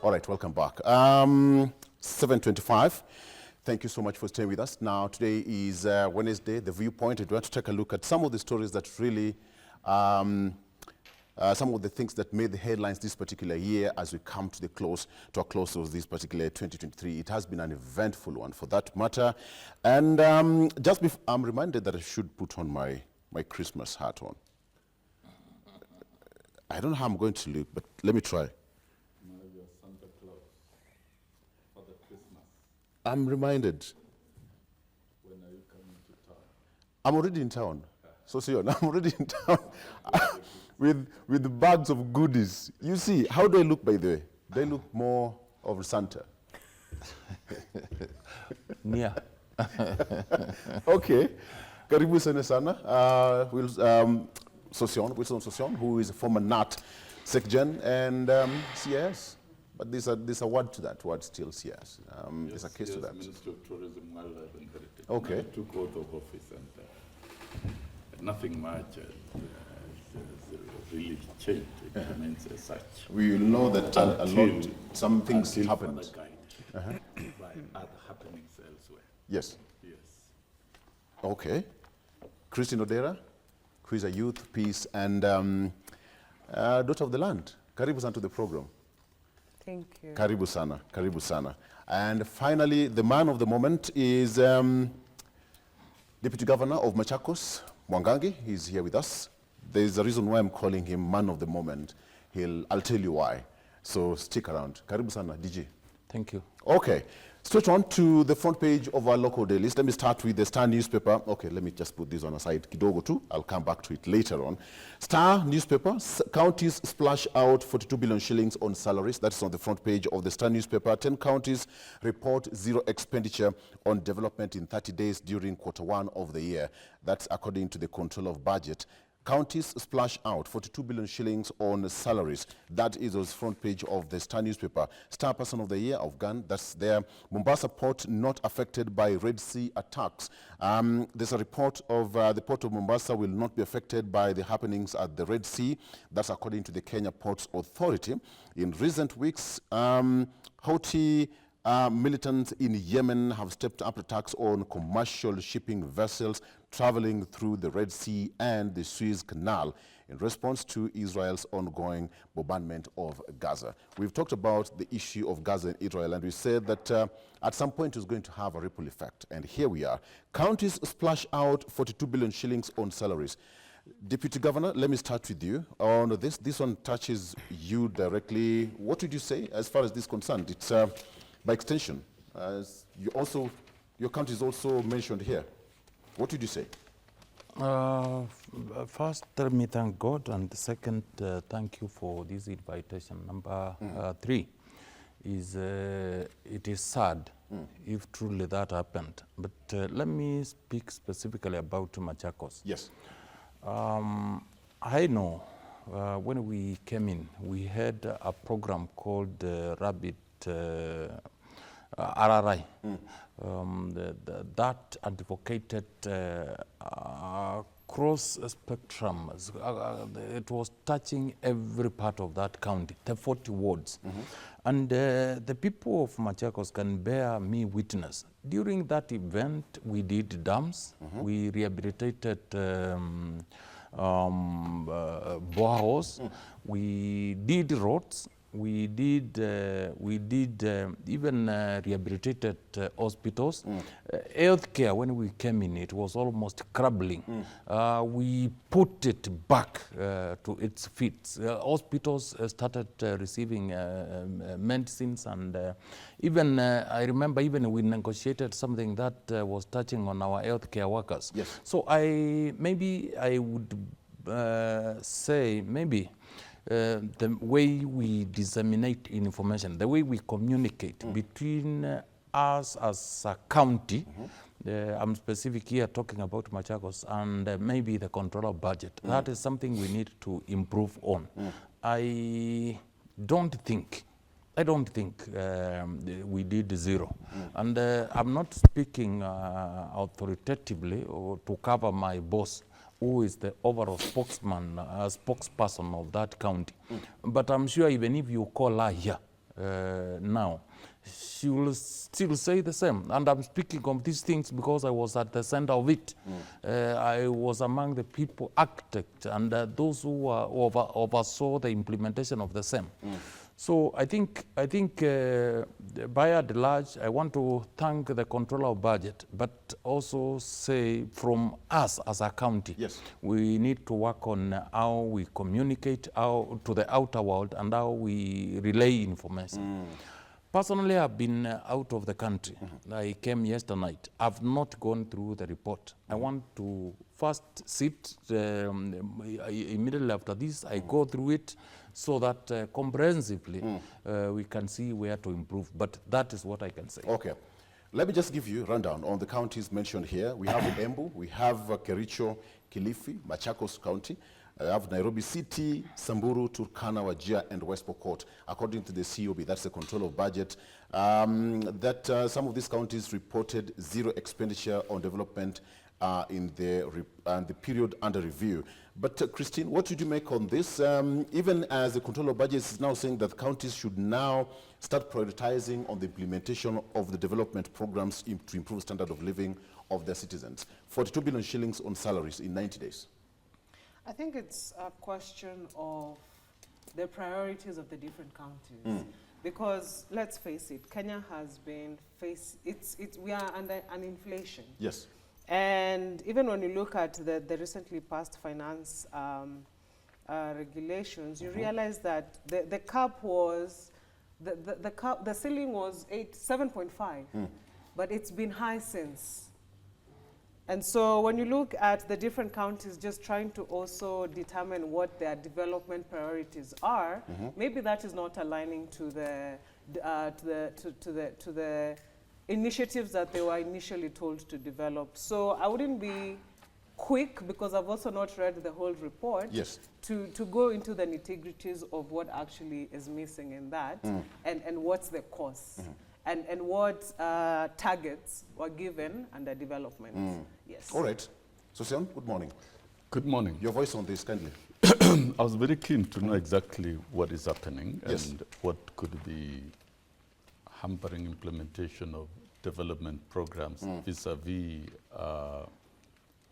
All right, welcome back. 7:25. Thank you so much for staying with us. Now, today is Wednesday, The Viewpoint, and we want to take a look at some of the stories that really, some of the things that made the headlines this particular year as we come to a close of this particular 2023. It has been an eventful one for that matter. And just before, I'm reminded that I should put on my Christmas hat on. I don't know how I'm going to look, but let me try. I'm reminded. When are you coming to town? I'm already in town. Sossion, I'm already in town with the bags of goodies. You see, how do I look, by the way? Do I look more of Santa? Yeah. Okay. Karibu sana. Wilson Sossion, who is a former KNUT SecGen and CS. But there's a word to that word still, CS. There's a case to that. Minister of Tourism, Wildlife and Heritage. Okay. I took oath of office and nothing much has really changed. It remains as such. We know that some things happened. By other happenings elsewhere. Yes. Yes. Okay. Christine Odera, who is a youth, peace, and daughter of the land. Karibu sana to the program. Thank you. Karibu sana, karibu sana. And finally, the man of the moment is Deputy Governor of Machakos, Mwangangi. He's here with us. There's a reason why I'm calling him man of the moment. I'll tell you why. So stick around. Karibu sana, DG. Thank you. Okay. Straight on to the front page of our local dailies. Let me start with the Star newspaper. Okay, let me just put this on aside. Kidogo too. I'll come back to it later on. Star newspaper. Counties splash out 42 billion shillings on salaries. That's on the front page of the Star newspaper. 10 counties report zero expenditure on development in 30 days during Q1 of the year. That's according to the Control of Budget. Counties splash out 42 billion shillings on salaries. That is on the front page of the Star newspaper. Star Person of the Year, Afghan, that's there. Mombasa Port not affected by Red Sea attacks. There's a report of the Port of Mombasa will not be affected by the happenings at the Red Sea. That's according to the Kenya Ports Authority. In recent weeks, Houthi militants in Yemen have stepped up attacks on commercial shipping vessels traveling through the Red Sea and the Suez Canal in response to Israel's ongoing bombardment of Gaza. We've talked about the issue of Gaza and Israel, and we said that at some point it's going to have a ripple effect. And here we are. Counties splash out 42 billion shillings on salaries. Deputy Governor, let me start with you on this. This one touches you directly. What would you say as far as this is concerned? It's by extension, your county is also mentioned here. What did you say? First, let me thank God, and second, thank you for this invitation. Number 3 is it is sad if truly that happened. But let me speak specifically about Machakos. Yes. I know when we came in, we had a program called Rabbit RRI. That advocated cross spectrum. It was touching every part of that county, the 40 wards. And the people of Machakos can bear me witness. During that event, we did dams, we rehabilitated boreholes, we did roads, we did even rehabilitated hospitals. Healthcare, when we came in, it was almost crumbling. We put it back to its feet. Hospitals started receiving medicines, and even I remember even we negotiated something that was touching on our healthcare workers. Yes. So maybe I would say maybe the way we disseminate information, the way we communicate between us as a county, I'm specific here talking about Machakos, and maybe the control of budget. That is something we need to improve on. I don't think we did zero. And I'm not speaking authoritatively or to cover my boss, who is the overall spokesperson of that county. But I'm sure even if you call her here, now, she will still say the same. And I'm speaking of these things because I was at the center of it. I was among the people, architects, and those who oversaw the implementation of the same. So I think by and large, I want to thank the controller of budget, but also say from us as a county, yes, we need to work on how we communicate to the outer world and how we relay information. Personally, I've been out of the country. I came yesterday night. I've not gone through the report. I want to first sit immediately after this. I go through it so that comprehensively we can see where to improve. But that is what I can say. Okay. Let me just give you a rundown on the counties mentioned here. We have Embu, we have Kericho, Kilifi, Machakos County. I have Nairobi City, Samburu, Turkana, Wajir, and West Pokot. According to the COB, that's the control of budget, some of these counties reported zero expenditure on development in the period under review. But Christine, what should you make on this? Even as the control of budget is now saying that counties should now start prioritizing on the implementation of the development programs to improve standard of living of their citizens. 42 billion shillings on salaries in 90 days. I think it's a question of the priorities of the different counties. Because let's face it, Kenya has been we are under an inflation. Yes. And even when you look at the recently passed finance regulations, you realize that the cap was, the ceiling was 7.5, but it's been high since. And so when you look at the different counties just trying to also determine what their development priorities are, maybe that is not aligning to the initiatives that they were initially told to develop. So I wouldn't be quick, because I've also not read the whole report, yes, to go into the nitty-gritties of what actually is missing in that and what's the cost. And what targets were given under development. Yes. All right. Sossion, good morning. Good morning. Your voice on this, kindly. I was very keen to know exactly what is happening Yes. and what could be hampering implementation of development programs vis-a-vis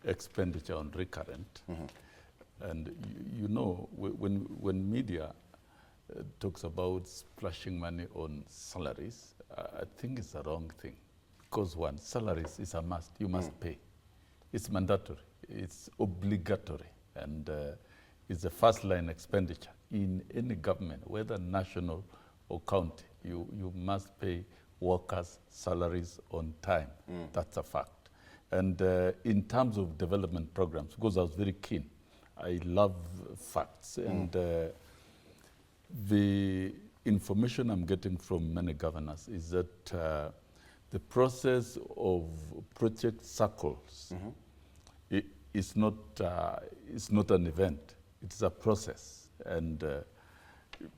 expenditure on recurrent. And you know, when media talks about splashing money on salaries, I think it's the wrong thing. Because one, salaries is a must. You must pay. It's mandatory. It's obligatory. And it's a first line expenditure in any government, whether national or county. You must pay workers' salaries on time. That's a fact. And in terms of development programs, because I was very keen, I love facts. And the information I'm getting from many governors is that the process of project circles is not an event. It's a process. And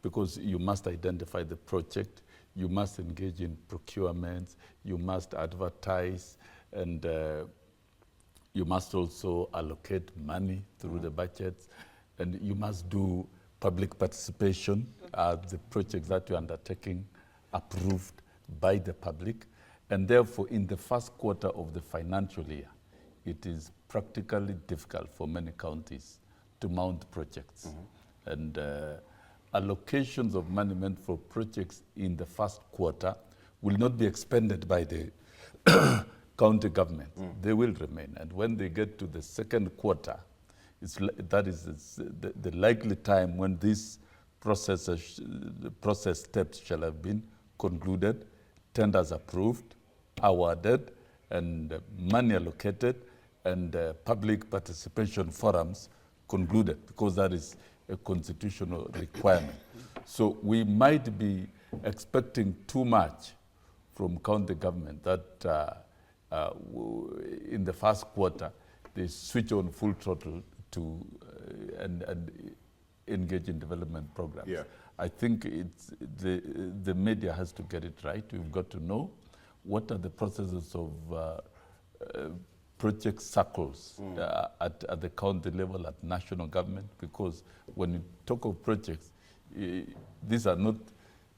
because you must identify the project, you must engage in procurements, you must advertise, and you must also allocate money through the budgets, and you must do public participation, the projects that you're undertaking approved by the public. And therefore, in the first quarter of the financial year, it is practically difficult for many counties to mount projects. And allocations of money meant for projects in the first quarter will not be expended by the county government. They will remain. And when they get to the second quarter, that is the likely time when these process steps shall have been concluded, tenders approved, awarded, and money allocated, and public participation forums concluded, because that is a constitutional requirement. So we might be expecting too much from county government that in the first quarter they switch on full throttle to and engage in development programs. Yeah. I think it's the media has to get it right. We've got to know what are the processes of project circles at the county level, at national government, because when you talk of projects, these are not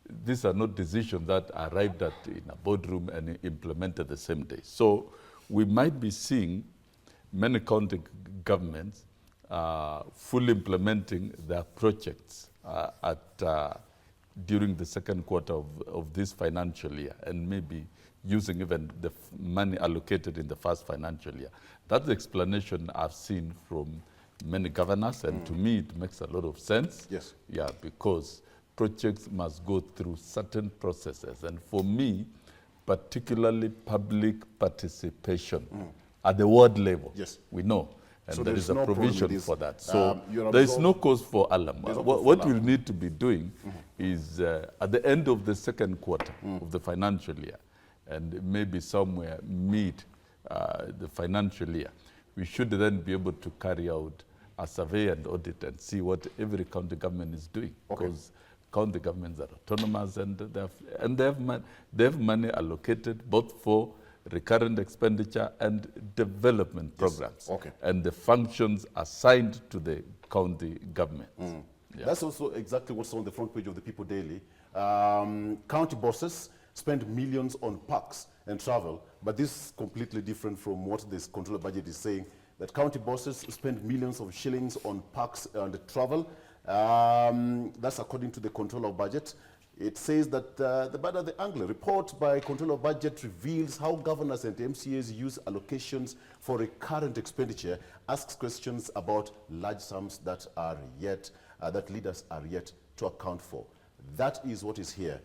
these are not decisions that are arrived at in a boardroom and implemented the same day. So we might be seeing many county governments fully implementing their projects during the second quarter of this financial year, and maybe using even the money allocated in the first financial year. That's the explanation I've seen from many governors, and to me it makes a lot of sense. Yes. Yeah, because projects must go through certain processes, and for me, particularly public participation at the ward level. Yes. We know. And So there there's is a no problem with provision this. for that. So you're there is absolved. no cause for alarm. There's no cause for What alarm. we'll need to be doing is at the end of the second quarter of the financial year, and maybe somewhere mid the financial year, we should then be able to carry out a survey and audit and see what every county government is doing. Okay. Because county governments are autonomous, and they have money allocated both for recurrent expenditure and development programs. Okay. And the functions assigned to the county government. Yeah. That's also exactly what's on the front page of the People Daily. County bosses spend millions on parks and travel, but this is completely different from what this controller budget is saying, that county bosses spend millions of shillings on parks and travel. That's according to the controller budget. It says that the Bada the Angler report by controller budget reveals how governors and MCAs use allocations for recurrent expenditure, asks questions about large sums that are yet, that leaders are yet to account for. That is what is here.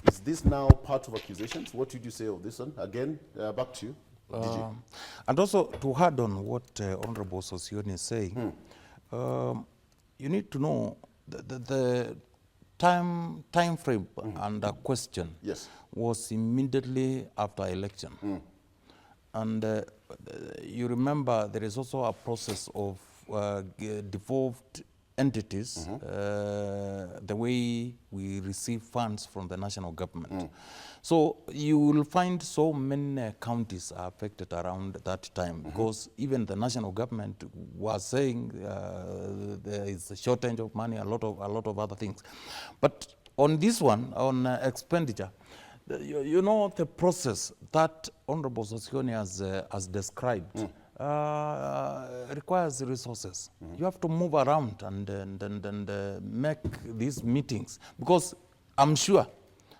Is this now part of accusations? What did you say of this one? Again, back to you. DG. And also to add on what Honorable Sossion is saying, you need to know the time frame under question Yes. was immediately after election. And you remember there is also a process of devolved entities, the way we receive funds from the national government. So you will find so many counties are affected around that time, because even the national government was saying there is a shortage of money, a lot of other things. But on this one, on expenditure, you know the process that Honorable Sossion has described requires resources. You have to move around and make these meetings, because I'm sure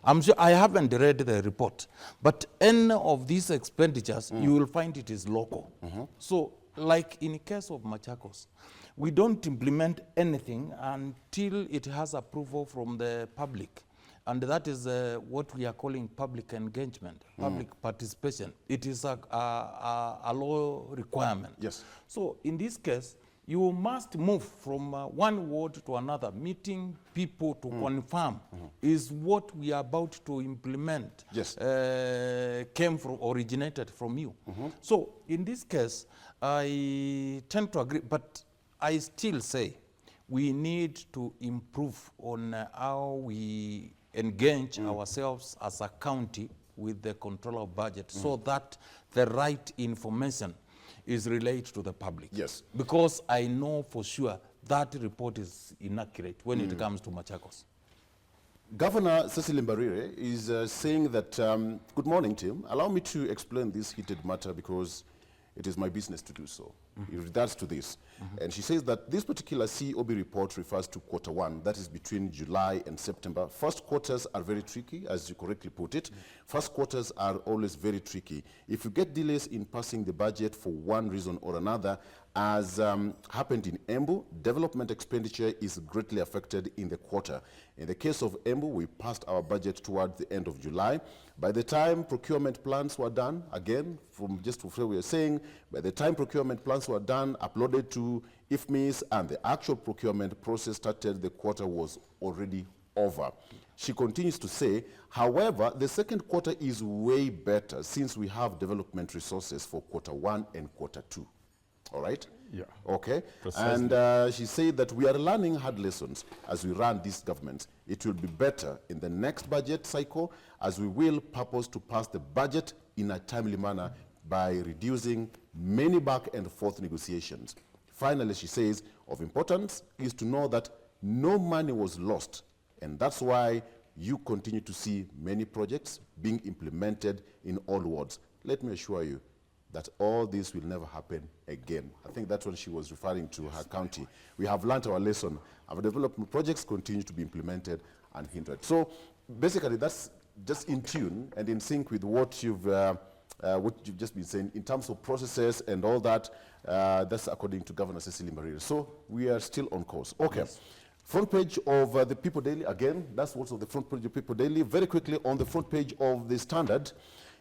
I haven't read the report, but any of these expenditures, you will find it is local. So like in case of Machakos, we don't implement anything until it has approval from the public. And that is what we are calling public engagement, public participation. It is a law requirement. Yes. So in this case, you must move from one ward to another, meeting people to confirm is what we are about to implement Yes. originated from you. So in this case, I tend to agree, but I still say we need to improve on how we engage ourselves as a county with the control of budget, so that the right information is relayed to the public. Yes. Because I know for sure that report is inaccurate when it comes to Machakos. Governor Cecily Mbarire is saying that, good morning, Tim. Allow me to explain this heated matter because it is my business to do so. In regards to this. And she says that this particular COB report refers to quarter one, that is between July and September. First quarters are very tricky, as you correctly put it. First quarters are always very tricky. If you get delays in passing the budget for one reason or another, as happened in Embu, development expenditure is greatly affected in the quarter. In the case of Embu, we passed our budget towards the end of July. By the time procurement plans were done, again, from just what we were saying, by the time procurement plans were done, uploaded to IFMIS, and the actual procurement process started, the quarter was already over. She continues to say, however, the second quarter is way better since we have development resources for quarter one and quarter two. All right? Yeah. Okay. Precisely. And she said that we are learning hard lessons as we run this government. It will be better in the next budget cycle, as we will purpose to pass the budget in a timely manner by reducing many back and forth negotiations. Finally, she says, of importance is to know that no money was lost And that's why you continue to see many projects being implemented in all wards. Let me assure you that all this will never happen again. I think that's when she was referring to her county. We have learned our lesson. Our development projects continue to be implemented unhindered. So basically that's just in tune and in sync with what you've just been saying in terms of processes and all that. That's according to Governor Cecily Marira. So we are still on course. Okay. Yes. Front page of the People Daily, again, that's also the front page of People Daily. Very quickly, on the front page of the Standard,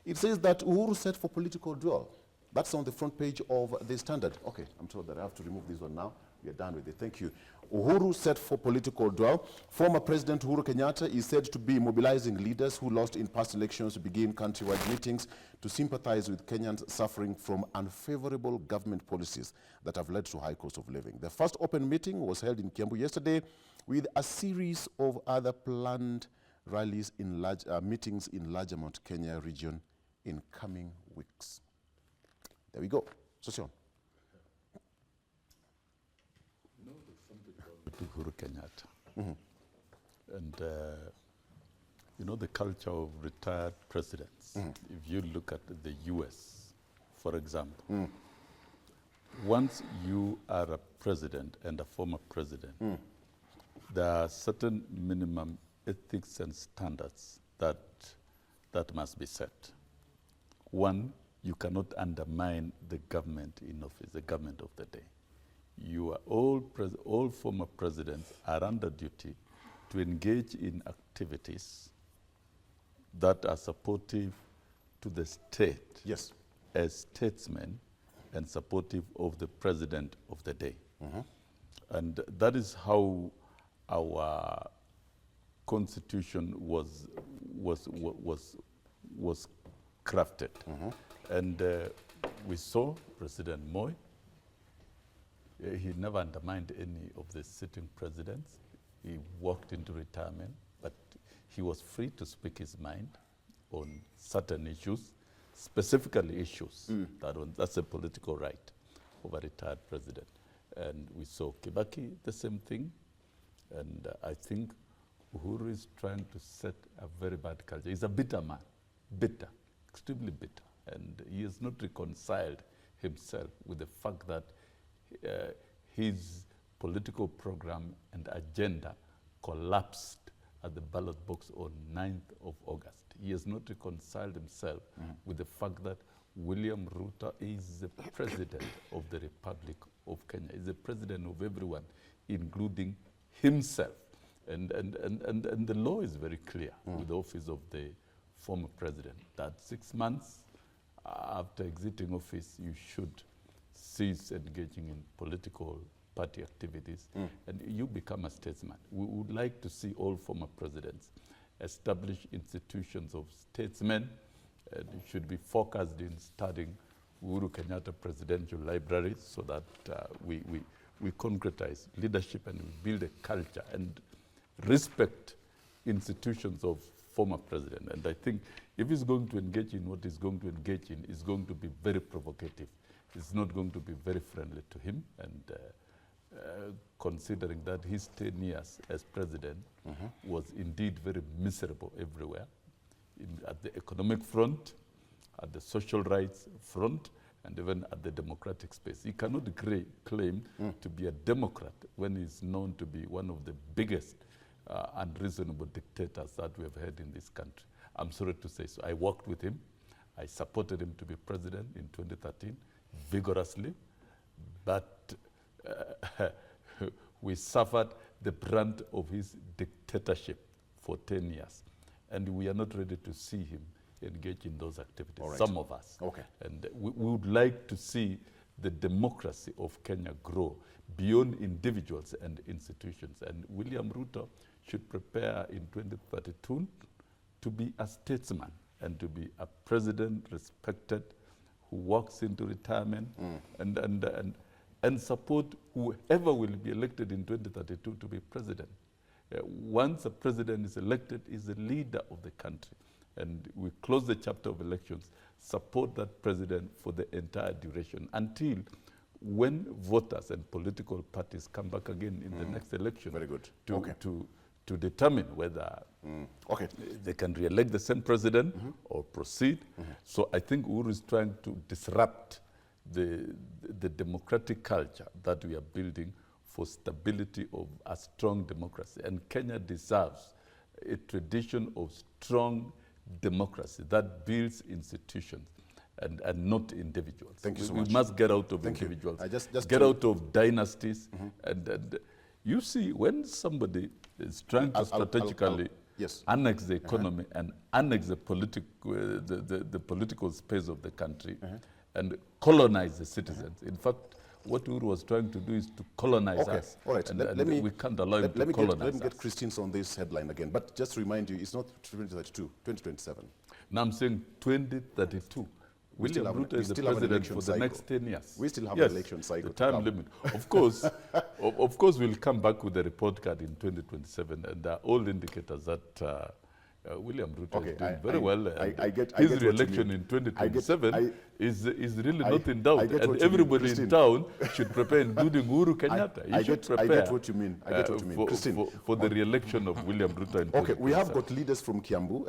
it says that Uhuru set for political duel. That's on the front page of the Standard. Okay, I'm told that I have to remove this one now. We are done with it. Thank you. Uhuru set for political duel. Former President Uhuru Kenyatta is said to be mobilizing leaders who lost in past elections to begin countrywide meetings to sympathize with Kenyans suffering from unfavorable government policies that have led to high cost of living. The first open meeting was held in Kiambu yesterday with a series of other planned rallies in meetings in larger Mount Kenya region in coming weeks. There we go. Sossion. Uhuru Kenyatta. And you know the culture of retired presidents. If you look at the US, for example, once you are a president and a former president, there are certain minimum ethics and standards that must be set. One, you cannot undermine the government in office, the government of the day. You are all former presidents are under duty to engage in activities that are supportive to the state, yes, as statesmen and supportive of the president of the day. And that is how our constitution was crafted. And we saw President Moi. He never undermined any of the sitting presidents. He walked into retirement, but he was free to speak his mind on certain issues, specifically issues. That's a political right of a retired president. And we saw Kibaki, the same thing. And I think Uhuru is trying to set a very bad culture. He's a bitter man, bitter, extremely bitter. And he has not reconciled himself with the fact that his political program and agenda collapsed at the ballot box on 9th of August. He has not reconciled himself with the fact that William Ruto is the president of the Republic of Kenya. He's the president of everyone, including himself. And the law is very clear with the office of the former president that 6 months after exiting office, you should cease engaging in political party activities, and you become a statesman. We would like to see all former presidents establish institutions of statesmen, and it should be focused in studying Uhuru Kenyatta Presidential Library so that we concretize leadership and we build a culture and respect institutions of former president. And I think if he's going to engage in what he's going to engage in, it's going to be very provocative. It's not going to be very friendly to him. And considering that his 10 years as president was indeed very miserable everywhere, at the economic front, at the social rights front, and even at the democratic space. He cannot claim to be a Democrat when he's known to be one of the biggest unreasonable dictators that we have had in this country. I'm sorry to say so. I worked with him. I supported him to be president in 2013 vigorously, but we suffered the brunt of his dictatorship for 10 years. And we are not ready to see him engage in those activities, some of us. Okay. And we would like to see the democracy of Kenya grow beyond individuals and institutions. And William Ruto should prepare in 2032 to be a statesman and to be a president respected who walks into retirement and support whoever will be elected in 2032 to be president. Once a president is elected, is the leader of the country. And we close the chapter of elections, support that president for the entire duration until when voters and political parties come back again in the next election. Very good. to determine whether Okay. they can re-elect the same president or proceed. So I think Uhuru is trying to disrupt the democratic culture that we are building for stability of a strong democracy. And Kenya deserves a tradition of strong democracy that builds institutions and not individuals. Thank you so we much. must get out of Thank you. individuals, Just get to- out of dynasties. And you see, when somebody is trying to I'll- strategically yes. annex the economy and annex the political space of the country and colonize the citizens. In fact, what Uhuru was trying to do is to colonize Okay, us. all right. And, Let and me- we can't allow him to Let colonize me get us. Christine's on this headline again. But just to remind you, it's not 2032, 2027. Now I'm saying 2032. We still William have- Ruto we is the still have an president election for the cycle. next 10 years. We still have Yes, an election cycle the to time come. limit. Of course, of course, we'll come back with the report card in 2027, and there are all indicators that William Ruto Okay, is doing I- very well. I get his what you re-election mean. in 2027 is really not in I doubt, get what and you mean, everybody Christine. in town should prepare, including Uhuru Kenyatta. He I should get prepare. what you mean. I get what you mean. For, Christine. for the re-election of William Ruto in 2027. Okay, we have got leaders from Kiambu.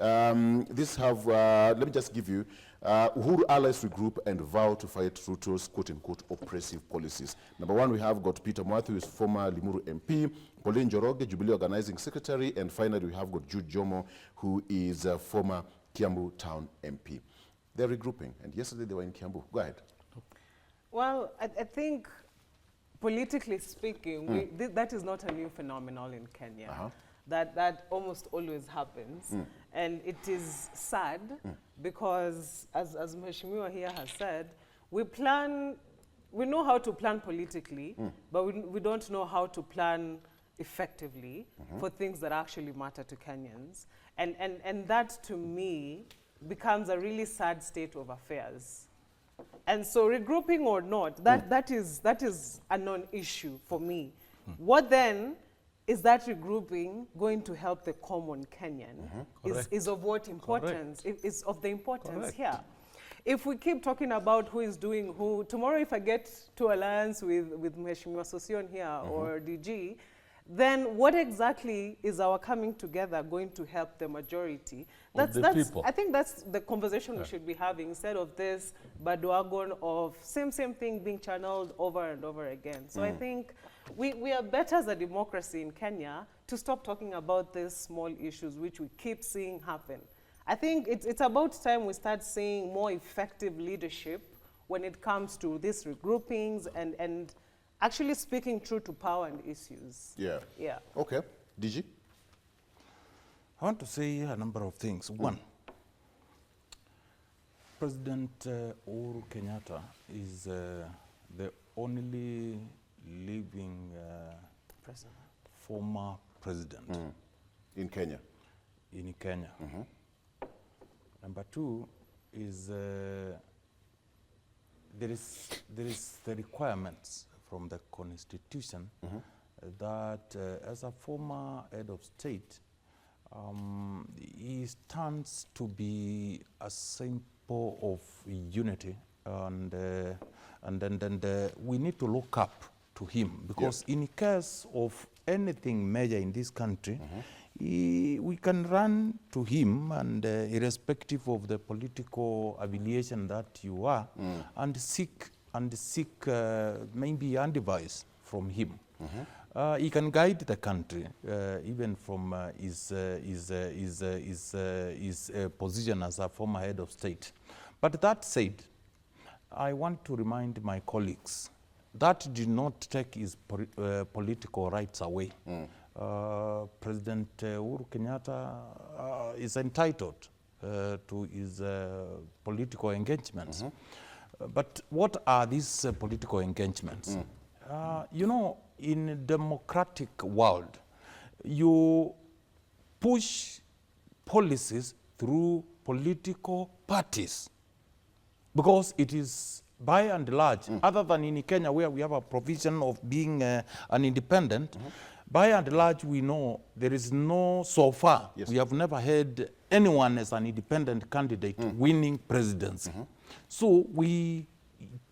Let me just give you, Uhuru allies regroup and vow to fight Ruto's quote-unquote oppressive policies. Number one, we have got Peter Mwathu, who is former Limuru MP, Pauline Njoroge, Jubilee Organizing Secretary, and finally we have got Jude Jomo, who is a former Kiambu Town MP. They're regrouping, and yesterday they were in Kiambu. Go ahead. Well, I think politically speaking, that is not a new phenomenon in Kenya. That almost always happens. And it is sad because, as Mheshimiwa here has said, we know how to plan politically, but we don't know how to plan effectively for things that actually matter to Kenyans. And that, to me, becomes a really sad state of affairs. And so regrouping or not, that is a non-issue for me. What then is that regrouping going to help the common Kenyan? Is of what importance? Is of the importance here. If we keep talking about who is doing who, tomorrow if I get to alliance with Mheshimiwa Sossion here or DG, then what exactly is our coming together going to help the majority? People. I think that's the conversation we should be having, instead of this bandwagon of same thing being channeled over and over again. So I think we are better as a democracy in Kenya to stop talking about these small issues which we keep seeing happen. I think it's about time we start seeing more effective leadership when it comes to these regroupings and actually speaking true to power and issues. Yeah. Okay. DG? I want to say a number of things. One, President Uhuru Kenyatta is the only living former president In Kenya. in Kenya. Number two is there is the requirements from the Constitution that as a former head of state, he stands to be a symbol of unity, and then we need to look up to him, because in case of anything major in this country, we can run to him, and irrespective of the political affiliation that you are, and seek maybe advice from him. He can guide the country, even from his position as a former head of state. But that said, I want to remind my colleagues that did not take his political rights away. President Uhuru Kenyatta is entitled to his political engagements. But what are these political engagements? You know, in a democratic world, you push policies through political parties, because it is by and large, other than in Kenya where we have a provision of being an independent, by and large we know there is no, so far, we have never had anyone as an independent candidate winning presidency. So we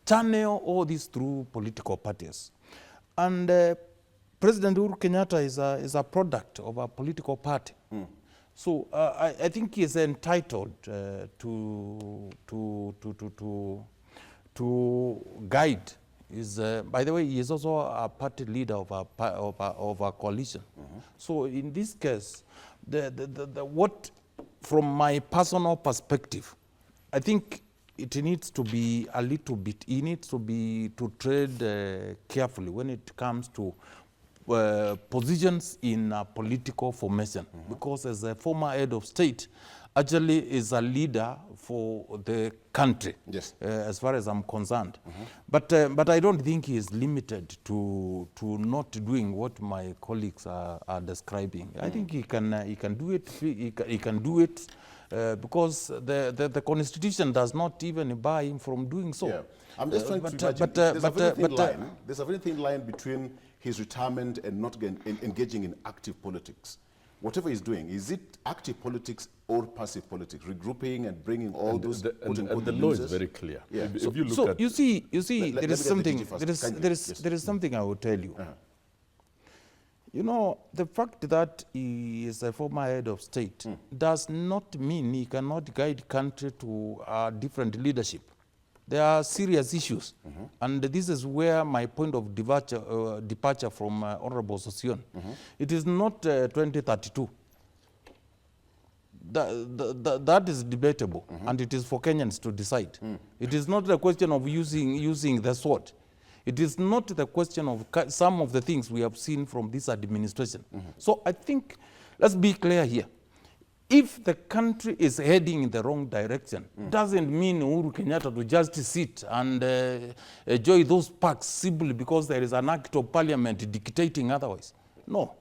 channel all this through political parties. And President Uhuru Kenyatta is a product of a political party. So I think he is entitled to guide. By the way, he is also a party leader of a coalition. So in this case, what, from my personal perspective, I think it needs to be a little bit, he needs to tread carefully when it comes to positions in political formation, because as a former head of state, actually is a leader for the country, yes. As far as I'm concerned. But I don't think he is limited to not doing what my colleagues are describing. I think he can do it. He can do it because the Constitution does not even bar him from doing so. Yeah. I'm just trying to imagine. There's a very thin line between his retirement and not engaging in active politics. Whatever he's doing, is it active politics or passive politics? Regrouping and bringing all those. The law is very clear. Yeah. If you look at you see, there is something I will tell you. You know, the fact that he is a former head of state does not mean he cannot guide country to a different leadership. There are serious issues, and this is where my point of departure from Honorable Sossion. It is not 2032. That is debatable, and it is for Kenyans to decide. It is not a question of using the sword. It is not the question of some of the things we have seen from this administration. So I think, let's be clear here. If the country is heading in the wrong direction, doesn't mean Uhuru Kenyatta to just sit and enjoy those perks simply because there is an act of parliament dictating otherwise. No,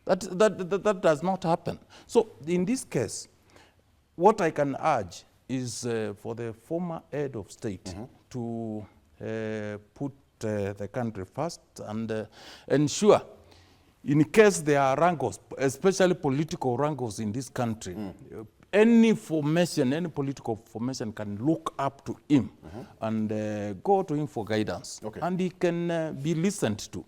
that does not happen. So in this case, what I can urge is for the former head of state to put the country first and ensure, in case there are wrangles, especially political wrangles in this country, any political formation can look up to him and go to him for guidance. Okay. And he can be listened to.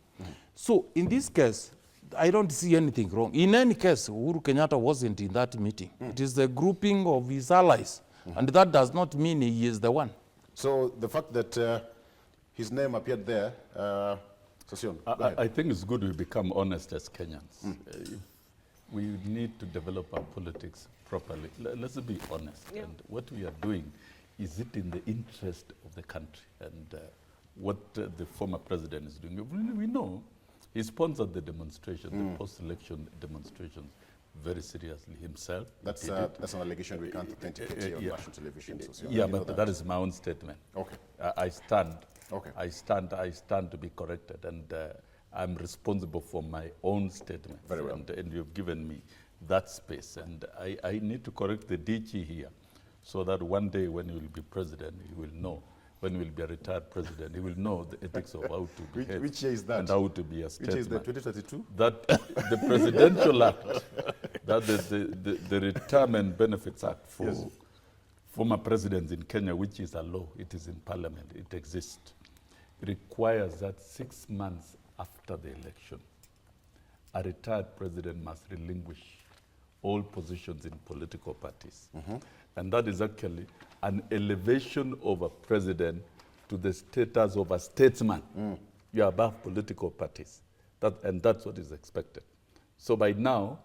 So in this case, I don't see anything wrong. In any case, Uhuru Kenyatta wasn't in that meeting. It is the grouping of his allies. And that does not mean he is the one. So the fact that his name appeared there, Sossion, I think it's good we become honest as Kenyans. We need to develop our politics properly. Let's be honest. Yeah. And what we are doing, is it in the interest of the country? And what the former president is doing. We know he sponsored the demonstration, the post-election demonstrations, very seriously himself. That's an allegation we can't authenticate here on national television. Sossion. Yeah, but that is my own statement. Okay. I stand. Okay. I stand to be corrected, and I'm responsible for my own statement. Very well. And you've given me that space, and I need to correct the DG here, so that one day when he will be president, he will know. When he will be a retired president, he will know the ethics of how to behave. Which year is that? And how to be a statesman. Which is the 2032? That the Presidential Act, that the Retirement Benefits Act for former presidents in Kenya, which is a law, it is in Parliament, it exists, requires that 6 months after the election, a retired president must relinquish all positions in political parties. And that is actually an elevation of a president to the status of a statesman. You are above political parties. And that's what is expected. So by now,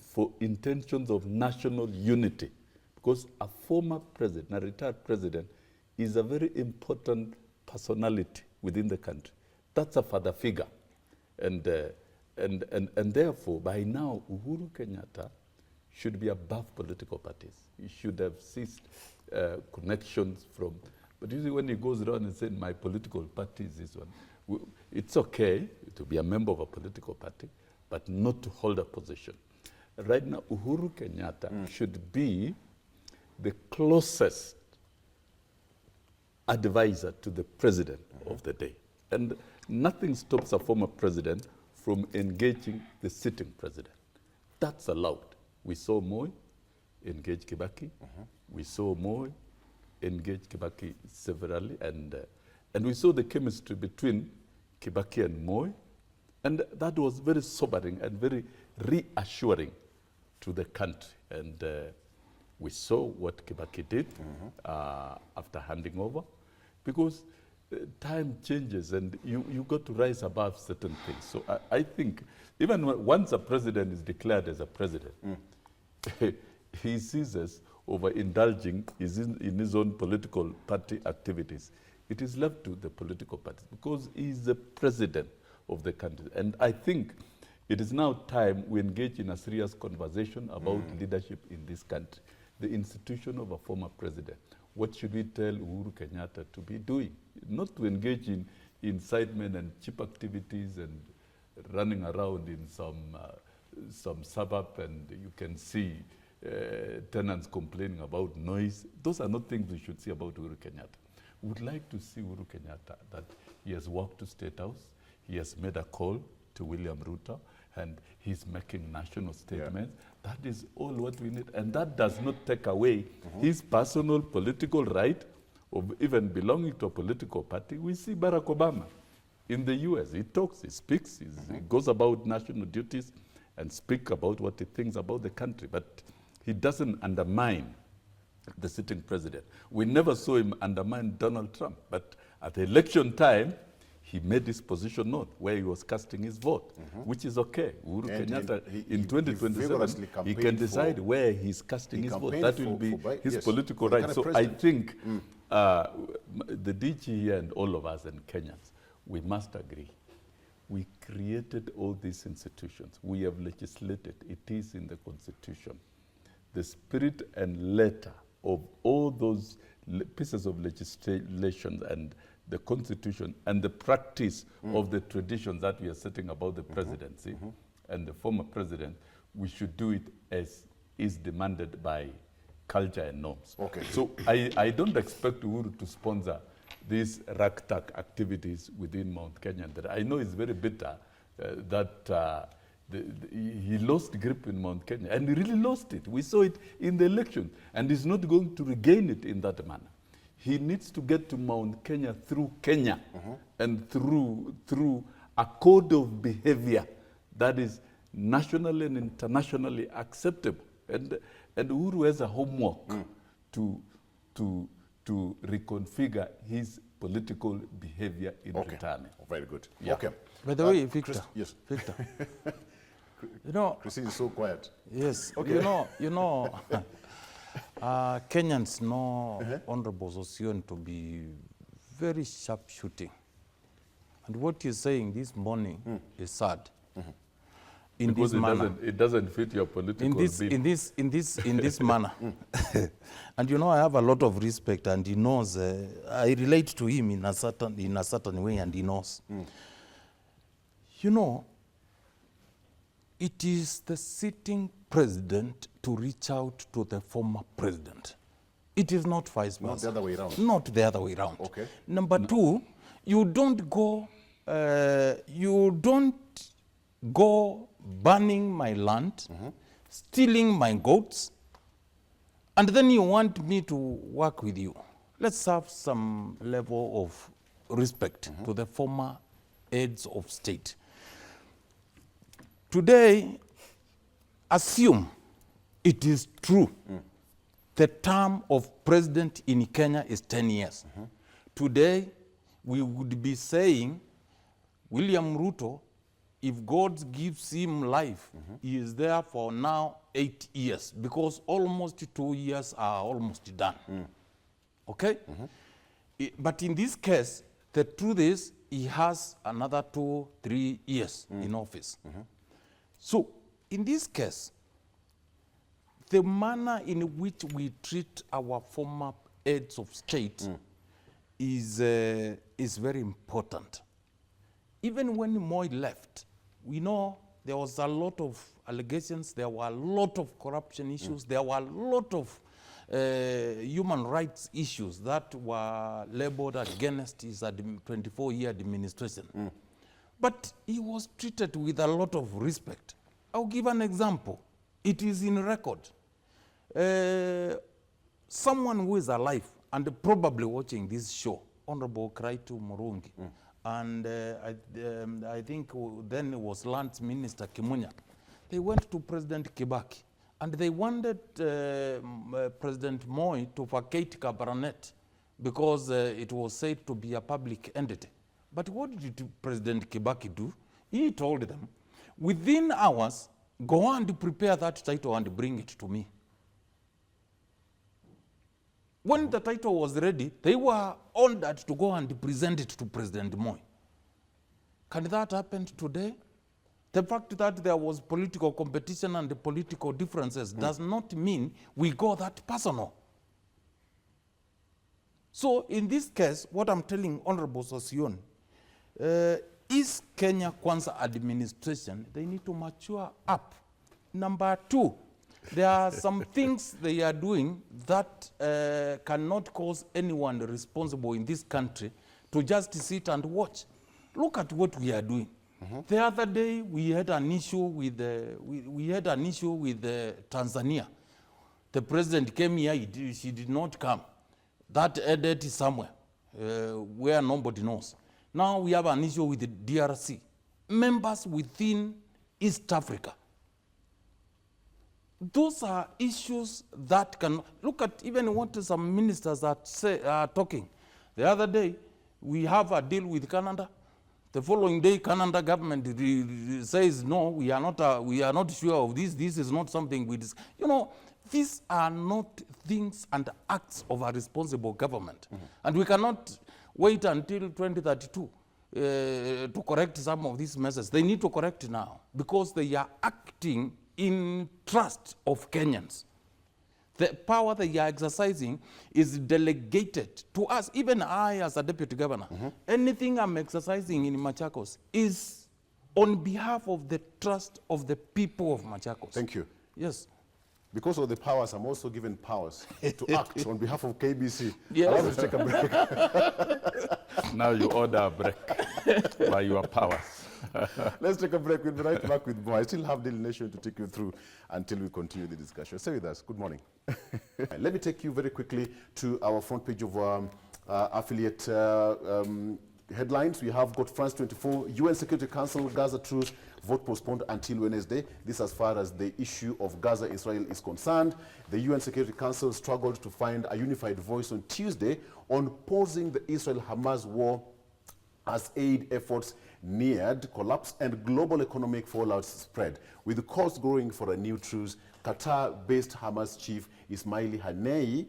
for intentions of national unity, because a former president, a retired president, is a very important personality within the country. That's a father figure. And therefore, by now, Uhuru Kenyatta should be above political parties. He should have ceased connections from, but usually when he goes around and says, my political party is this one, it's okay to be a member of a political party, but not to hold a position. Right now, Uhuru Kenyatta should be the closest advisor to the president of the day. And nothing stops a former president from engaging the sitting president. That's allowed. We saw Moi engage Kibaki. We saw Moi engage Kibaki severally. And we saw the chemistry between Kibaki and Moi. And that was very sobering and very reassuring to the country. And we saw what Kibaki did after handing over, because time changes and you got to rise above certain things. So I think even once a president is declared as a president, he ceases over indulging in his own political party activities. It is left to the political parties because he is the president of the country. And I think it is now time we engage in a serious conversation about leadership in this country. The institution of a former president. What should we tell Uhuru Kenyatta to be doing? Not to engage in incitement and cheap activities and running around in some suburb and you can see tenants complaining about noise. Those are not things we should see about Uhuru Kenyatta. We would like to see Uhuru Kenyatta that he has walked to State House, he has made a call to William Ruto, and he's making national statements. Yeah. That is all what we need. And that does not take away his personal political right of even belonging to a political party. We see Barack Obama in the US. He talks, he speaks, he goes about national duties and speak about what he thinks about the country. But he doesn't undermine the sitting president. We never saw him undermine Donald Trump. But at the election time, he made his position known where he was casting his vote, which is okay. Uhuru Kenyatta in 2027, he can decide where he's casting his vote. That will be his political right. So I think the DG here and all of us and Kenyans, we must agree. We created all these institutions. We have legislated. It is in the Constitution. The spirit and letter of all those pieces of legislation and the Constitution and the practice of the traditions that we are setting about the presidency and the former president, we should do it as is demanded by culture and norms. Okay. So I don't expect Uhuru to sponsor these ragtag activities within Mount Kenya. That I know is very bitter that he lost grip in Mount Kenya, and he really lost it. We saw it in the election, and he's not going to regain it in that manner. He needs to get to Mount Kenya and through a code of behavior that is nationally and internationally acceptable. And Uhuru has a homework to reconfigure his political behavior in retirement. Oh, very good. Yeah. Okay. By the way, Victor. Yes. Victor. You know. Christine is so quiet. Yes. Okay. You know. Kenyans know Honorable Sossion to be very sharp shooting. And what he's saying this morning is sad. In because this manner. It doesn't fit your political in this manner. And you know, I have a lot of respect, and he knows I relate to him in a certain way, and he knows. You know, it is the sitting president to reach out to the former president. It is not vice versa. Not the other way around. Not the other way around. Okay. Number two, you don't go burning my land, stealing my goats, and then you want me to work with you. Let's have some level of respect to the former heads of state. Today, assume it is true the term of president in Kenya is 10 years. Today, we would be saying William Ruto, if God gives him life, he is there for now 8 years, because almost 2 years are almost done. Okay? But in this case, the truth is he has another 2-3 years in office. So, in this case, the manner in which we treat our former heads of state is very important. Even when Moi left, we know there was a lot of allegations, there were a lot of corruption issues, there were a lot of human rights issues that were labeled against his 24-year administration. But he was treated with a lot of respect. I'll give an example. It is in record. Someone who is alive and probably watching this show, Honorable Kraitu Murungi, and I think then it was Lands Minister Kimunya. They went to President Kibaki, and they wanted President Moi to vacate Cabernet because it was said to be a public entity. But what did President Kibaki do? He told them, within hours, go and prepare that title and bring it to me. When the title was ready, they were ordered to go and present it to President Moi. Can that happen today? The fact that there was political competition and political differences does not mean we go that personal. So in this case, what I'm telling Honorable Sossion, is Kenya Kwanza administration, they need to mature up. Number two, there are some things they are doing that cannot cause anyone responsible in this country to just sit and watch. Look at what we are doing. The other day we had an issue with Tanzania. The president came here, she did not come. That ended somewhere where nobody knows. Now we have an issue with the DRC. Members within East Africa. Those are issues that can, look at even what some ministers are talking. The other day, we have a deal with Canada. The following day, Canada government says, no, we are not sure of this. This is not something we discuss. You know, these are not things and acts of a responsible government. And we cannot wait until 2032 to correct some of these messes. They need to correct now because they are acting in trust of Kenyans. The power they are exercising is delegated to us. Even I, as a deputy governor, anything I'm exercising in Machakos is on behalf of the trust of the people of Machakos. Thank you. Yes. Because of the powers, I'm also given powers to act on behalf of KBC. Yes. Allow me to take a break. Now you order a break by your powers. Let's take a break. We'll be right back with more. I still have delineation to take you through until we continue the discussion. Stay with us. Good morning. Let me take you very quickly to our front page of affiliate headlines. We have got France 24, UN Security Council, Gaza truce, vote postponed until Wednesday. This as far as the issue of Gaza-Israel is concerned. The UN Security Council struggled to find a unified voice on Tuesday on pausing the Israel-Hamas war as aid efforts neared collapse and global economic fallout spread. With the cost growing for a new truce, Qatar-based Hamas chief Ismail Haniyeh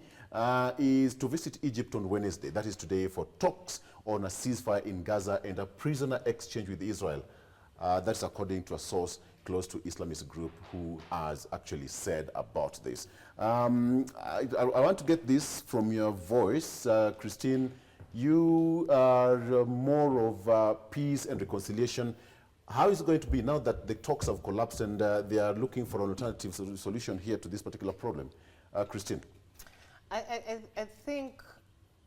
is to visit Egypt on Wednesday, that is today, for talks on a ceasefire in Gaza and a prisoner exchange with Israel. That's according to a source close to Islamist group who has actually said about this. I want to get this from your voice, Christine. You are more of peace and reconciliation. How is it going to be now that the talks have collapsed and they are looking for an alternative solution here to this particular problem? Christine? I think,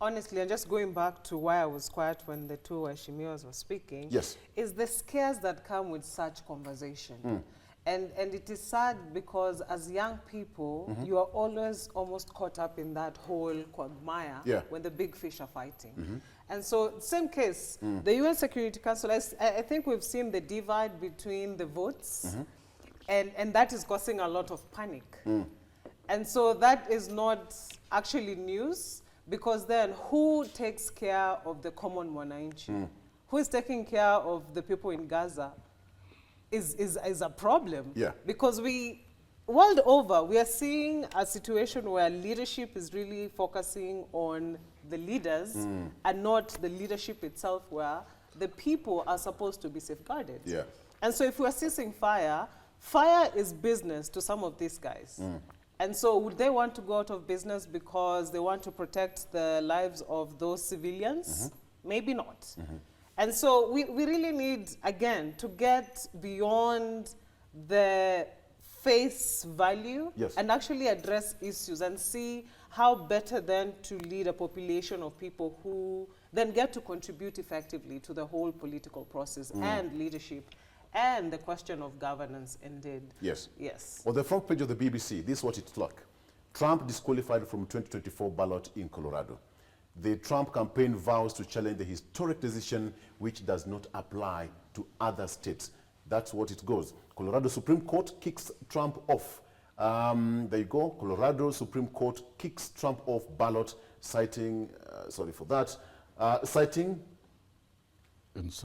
honestly, and just going back to why I was quiet when the two Washimios were speaking, yes, is the scares that come with such conversation. And it is sad because as young people, you are always almost caught up in that whole quagmire when the big fish are fighting. And so, same case, the UN Security Council, I think we've seen the divide between the votes, and that is causing a lot of panic. And so that is not actually news, because then who takes care of the common Mwananchi? Who is taking care of the people in Gaza is a problem. Because world over, we are seeing a situation where leadership is really focusing on the leaders and not the leadership itself, where the people are supposed to be safeguarded. And so if we are ceasing fire, fire is business to some of these guys. And so would they want to go out of business because they want to protect the lives of those civilians? Maybe not. And so we really need, again, to get beyond the face value and actually address issues and see how better then to lead a population of people who then get to contribute effectively to the whole political process and leadership and the question of governance indeed. Yes. Yes. On the front page of the BBC, this is what it's like. Trump disqualified from 2024 ballot in Colorado. The Trump campaign vows to challenge the historic decision which does not apply to other states. That's what it goes. Colorado Supreme Court kicks Trump off. There you go. Colorado Supreme Court kicks Trump off ballot, citing, sorry for that, citing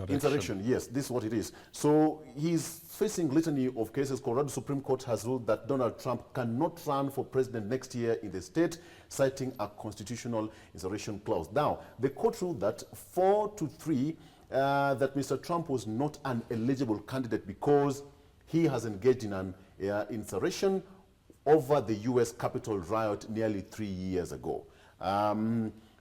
insurrection. Yes, this is what it is. So he's facing litany of cases. Colorado Supreme Court has ruled that Donald Trump cannot run for president next year in the state, citing a constitutional insurrection clause. Now, the court ruled that 4-3 that Mr. Trump was not an eligible candidate because he has engaged in an insurrection over the U.S. Capitol riot nearly 3 years ago.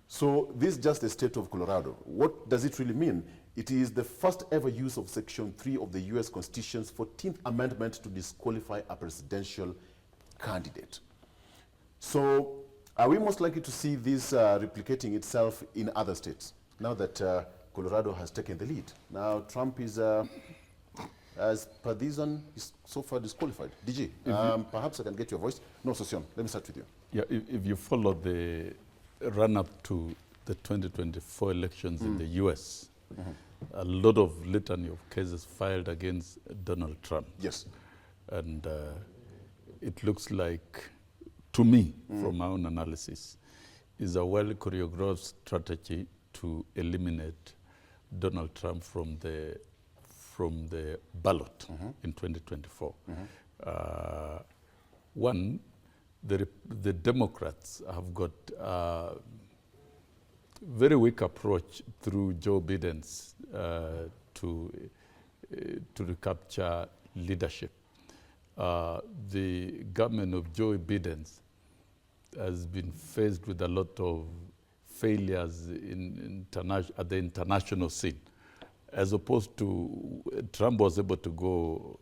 So this is just the state of Colorado. What does it really mean? It is the first ever use of Section 3 of the U.S. Constitution's 14th Amendment to disqualify a presidential candidate. So are we most likely to see this replicating itself in other states now that Colorado has taken the lead? Now Trump is, as per this one, is so far disqualified. DG, perhaps I can get your voice. No, Sossion, let me start with you. Yeah, if you follow the run-up to the 2024 elections in the U.S., a lot of litany of cases filed against Donald Trump. Yes. And it looks like, to me, from my own analysis, is a well-choreographed strategy to eliminate Donald Trump from the ballot in 2024. One, the Democrats have got very weak approach through Joe Biden's to recapture leadership. The government of Joe Biden has been faced with a lot of failures at the international scene, as opposed to Trump was able to go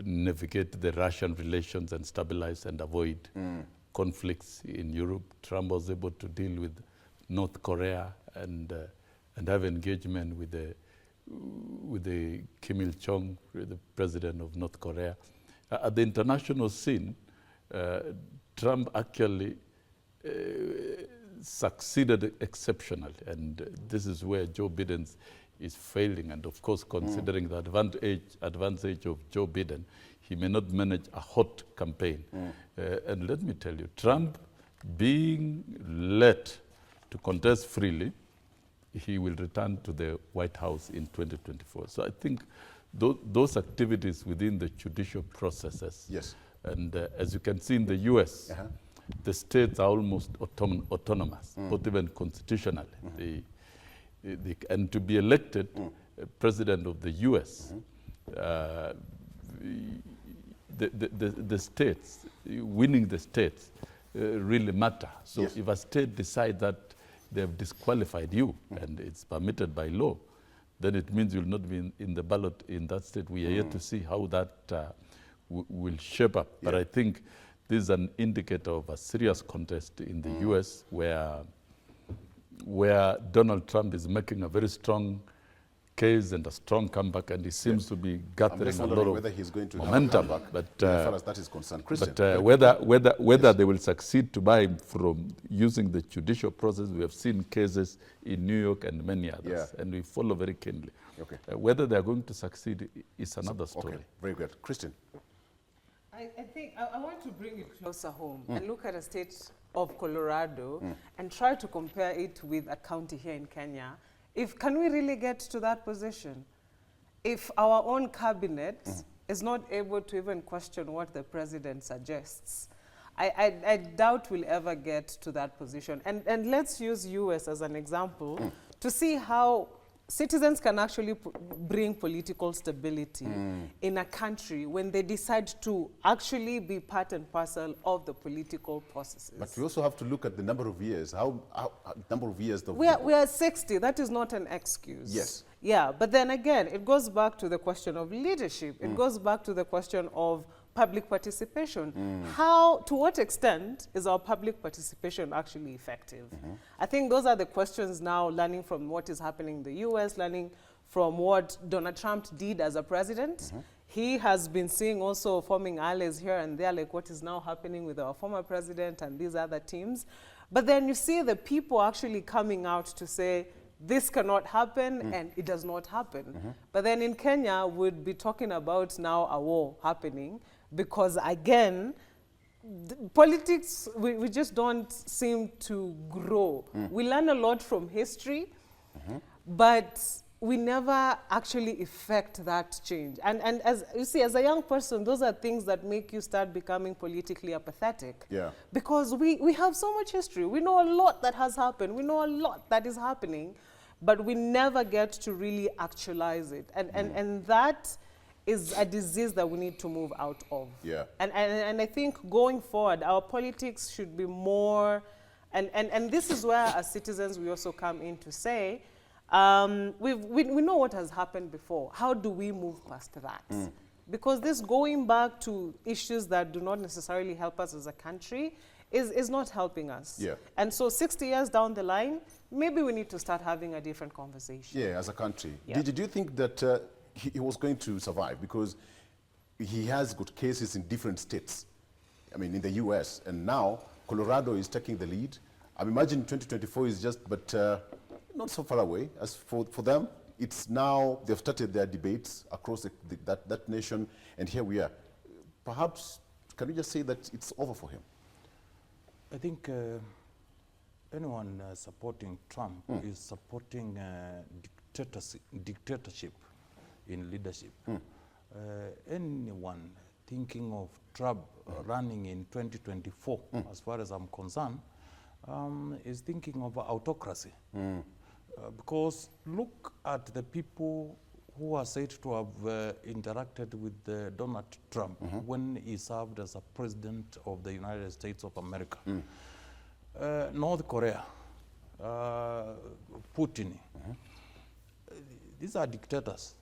navigate the Russian relations and stabilize and avoid conflicts in Europe. Trump was able to deal with North Korea and have engagement with the Kim Il-sung, the president of North Korea. At the international scene, Trump actually succeeded exceptionally, and this is where Joe Biden is failing. And of course, considering the advantage of Joe Biden, he may not manage a hot campaign. And let me tell you, Trump being let to contest freely, he will return to the White House in 2024. So I think those activities within the judicial processes, yes. And as you can see in the US, the states are almost autonomous, not even constitutionally. And to be elected president of the US, the states, winning the states really matter. So if a state decides that they have disqualified you and it's permitted by law, then it means you'll not be in the ballot in that state. We are yet to see how that will shape up. But I think this is an indicator of a serious contest in the US where Donald Trump is making a very strong case and a strong comeback, and he seems to be gathering a lot of whether he's going to momentum. Have a comeback, but as far as that is concerned, Christian. But whether they will succeed to buy from using the judicial process, we have seen cases in New York and many others, and we follow very keenly. Okay. Whether they are going to succeed is another story. Okay, very good. Christian. I think I want to bring it closer home and look at a state of Colorado and try to compare it with a county here in Kenya. Can we really get to that position? If our own cabinet is not able to even question what the president suggests, I doubt we'll ever get to that position. And let's use US as an example to see how citizens can actually bring political stability in a country when they decide to actually be part and parcel of the political processes. But we also have to look at the number of years. Number of years? We are 60. That is not an excuse. Yes. Yeah, but then again, it goes back to the question of leadership. It goes back to the question of public participation. To what extent is our public participation actually effective? I think those are the questions now, learning from what is happening in the US, learning from what Donald Trump did as a president. He has been seeing also forming allies here and there, like what is now happening with our former president and these other teams. But then you see the people actually coming out to say, this cannot happen, and it does not happen. But then in Kenya, we'd be talking about now a war happening, because again, politics, we just don't seem to grow. We learn a lot from history, but we never actually effect that change. And as you see, as a young person, those are things that make you start becoming politically apathetic. Yeah. Because we have so much history. We know a lot that has happened. We know a lot that is happening, but we never get to really actualize it. And that is a disease that we need to move out of. Yeah. And I think going forward, our politics should be more, and this is where as citizens we also come in to say, we know what has happened before. How do we move past that? Because this going back to issues that do not necessarily help us as a country is not helping us. Yeah. And so 60 years down the line, maybe we need to start having a different conversation. Yeah, as a country. Yeah. Did you think that he was going to survive? Because he has got cases in different states. I mean, in the US, and now Colorado is taking the lead. I imagine 2024 is just, but not so far away. As for them, it's now, they've started their debates across that nation, and here we are. Perhaps, can you just say that it's over for him? I think anyone supporting Trump is supporting dictatorship in leadership. Anyone thinking of Trump running in 2024, as far as I'm concerned, is thinking of autocracy. Because look at the people who are said to have interacted with Donald Trump when he served as a president of the United States of America. North Korea, Putin. These are dictators.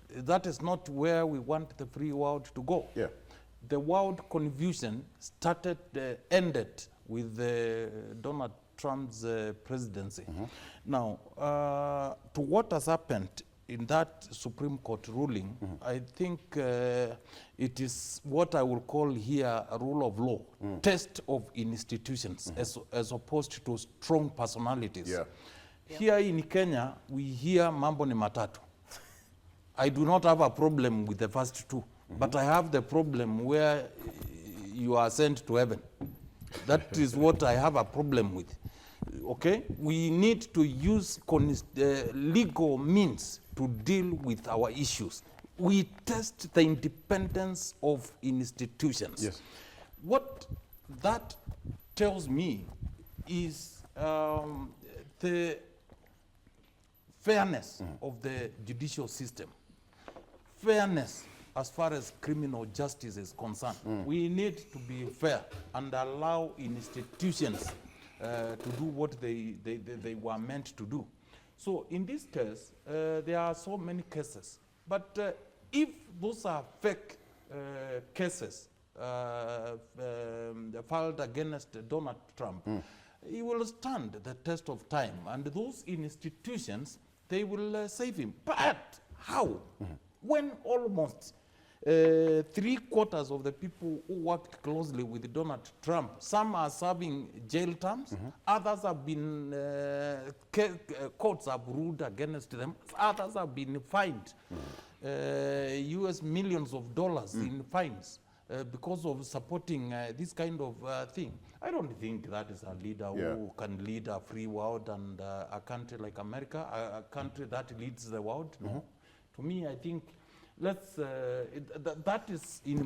That is not where we want the free world to go. Yeah. The world confusion ended with Donald Trump's presidency. Now, to what has happened in that Supreme Court ruling, I think it is what I will call here a rule of law, test of institutions, as opposed to strong personalities. Yeah. Here in Kenya, we hear mambo ni matatu. I do not have a problem with the first two, but I have the problem where you are sent to heaven. That is what I have a problem with. Okay? We need to use legal means to deal with our issues. We test the independence of institutions. Yes. What that tells me is the fairness of the judicial system. Fairness as far as criminal justice is concerned. We need to be fair and allow institutions to do what they were meant to do. So in this case, there are so many cases. But if those are fake cases filed against Donald Trump, he will stand the test of time. And those institutions, they will save him. But how? When almost 3/4 of the people who worked closely with Donald Trump, some are serving jail terms, others have been, courts have ruled against them, others have been fined US millions of dollars in fines because of supporting this kind of thing. I don't think that is a leader who can lead a free world and a country like America, a country that leads the world. No. To me, I think that is in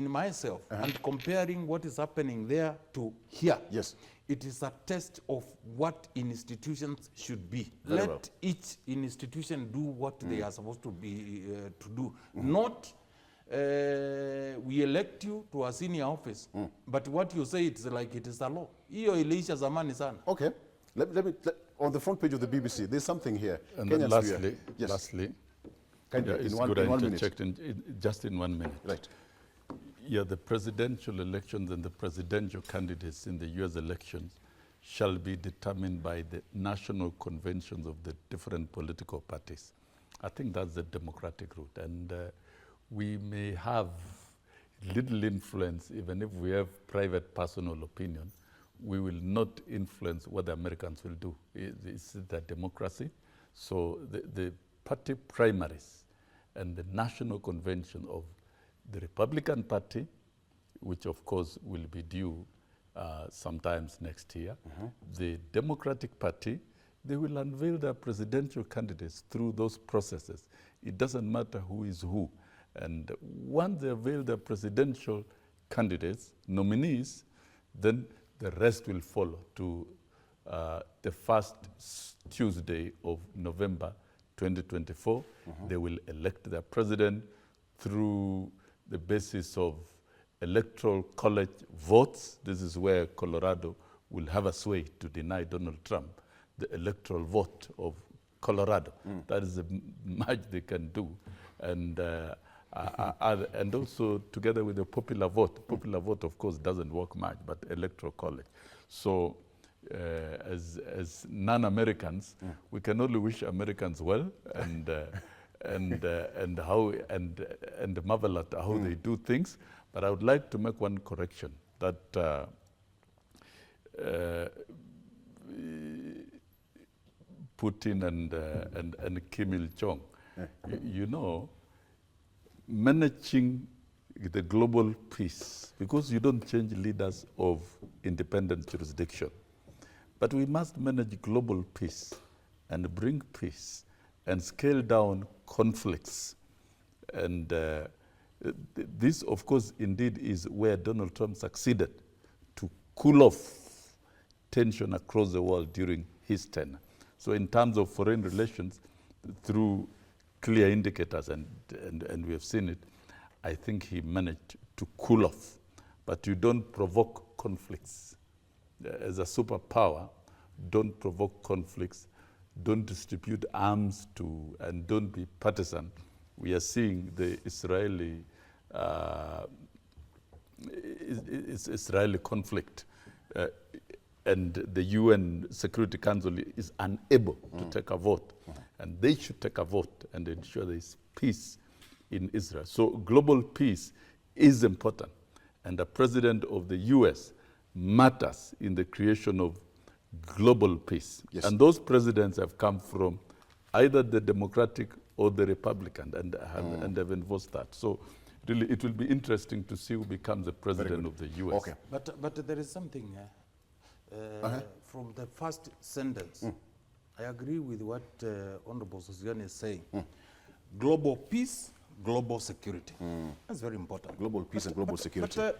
myself, and comparing what is happening there to here. Yes. It is a test of what institutions should be. Very Let well. each institution do what they are supposed to be to do. Not we elect you to a senior office, but what you say it's like it is a law. Hiyo iliisha zamani sana. Okay. On the front page of the BBC, there's something here. And Kenyans then we are- yes. lastly, In one I minute. interject just in 1 minute. Right. Yeah, the presidential elections and the presidential candidates in the US elections shall be determined by the national conventions of the different political parties. I think that's the democratic route. And we may have little influence, even if we have private personal opinion, we will not influence what the Americans will do. It's their democracy. So the party primaries and the national convention of the Republican Party, which of course will be due sometimes next year, the Democratic Party, they will unveil their presidential candidates through those processes. It doesn't matter who is who. And once they unveil their presidential candidates, nominees, then the rest will follow to the first Tuesday of November 2024. They will elect their president through the basis of electoral college votes. This is where Colorado will have a sway to deny Donald Trump the electoral vote of Colorado. That is the much they can do. And also together with the popular vote. Popular vote, of course, doesn't work much, but electoral college. So as non-Americans, we can only wish Americans well and marvel at how they do things. But I would like to make one correction that Putin and Kim Il-jong, you know, managing the global peace, because you don't change leaders of independent jurisdiction. But we must manage global peace and bring peace and scale down conflicts. And this, of course, indeed is where Donald Trump succeeded to cool off tension across the world during his tenure. So in terms of foreign relations, through clear indicators, and we have seen it, I think he managed to cool off. But you don't provoke conflicts. As a superpower, don't provoke conflicts, don't distribute arms to, and don't be partisan. We are seeing the Israeli conflict, and the UN Security Council is unable to take a vote, and they should take a vote and ensure there is peace in Israel. So global peace is important, and the president of the US matters in the creation of global peace. Yes. And those presidents have come from either the Democratic or the Republican, and have enforced that. So really, it will be interesting to see who becomes the president of the US. Okay. But there is something from the first sentence. I agree with what Honorable Sossion is saying. Global peace, global security. That's very important. Global peace and global security.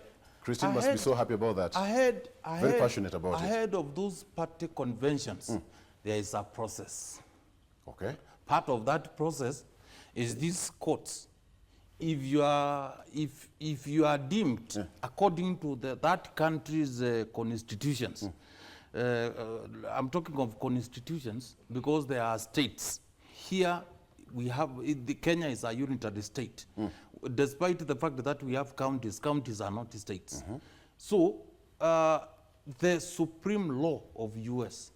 Christine must be so happy about that. Very passionate about it. Ahead of those party conventions, there is a process. Okay. Part of that process is these courts. If you are deemed according to that country's constitutions, I'm talking of constitutions because there are states. Here we have, Kenya is a unitary state. Despite the fact that we have counties, counties are not states. So the supreme law of US,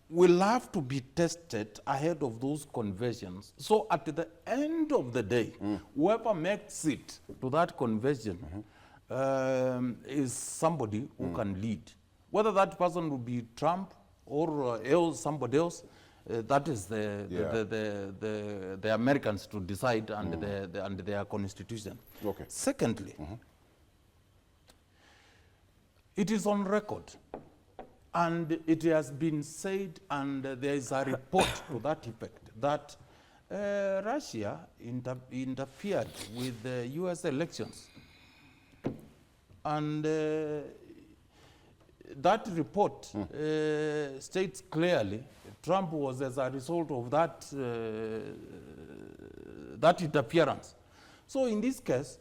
will have to be tested ahead of those conventions. So at the end of the day, whoever makes it to that convention is somebody who can lead. Whether that person will be Trump or somebody else, that is the Americans to decide under their constitution. Okay. Secondly, it is on record, and it has been said, and there is a report to that effect, that Russia interfered with the US elections. And that report states clearly Trump was as a result of that, that interference. So in this case,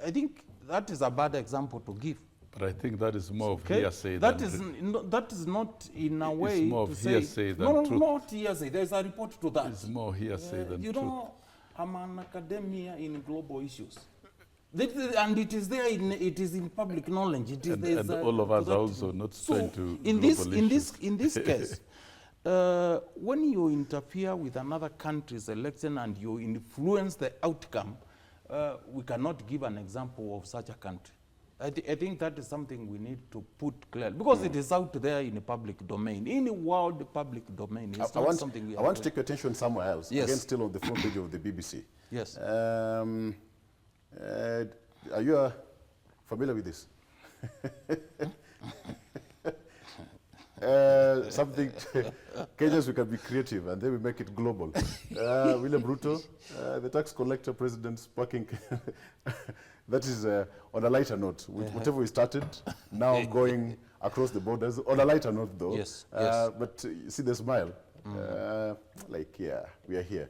I think that is a bad example to give. But I think that is more of hearsay that than that is not in a way it's more of hearsay than truth. No, not hearsay. There's a report to that. It's more hearsay than you truth. You know, I'm an academia in global issues. And it is there. It is in public knowledge. It is and all of us are also not trying to. In this case, when you interfere with another country's election and you influence the outcome, we cannot give an example of such a country. I think that is something we need to put clear, because it is out there in the public domain. In the world public domain, it's not something we I want to take your attention somewhere else. Yes. Again, still on the front page of the BBC. Yes. Are you familiar with this? Something, Kenyans, we can be creative and then we make it global. William Ruto, the tax collector president sparking. That is on a lighter note. Whatever we started, now going across the borders. On a lighter note, though. Yes, yes. But you see the smile. Like, yeah, we are here.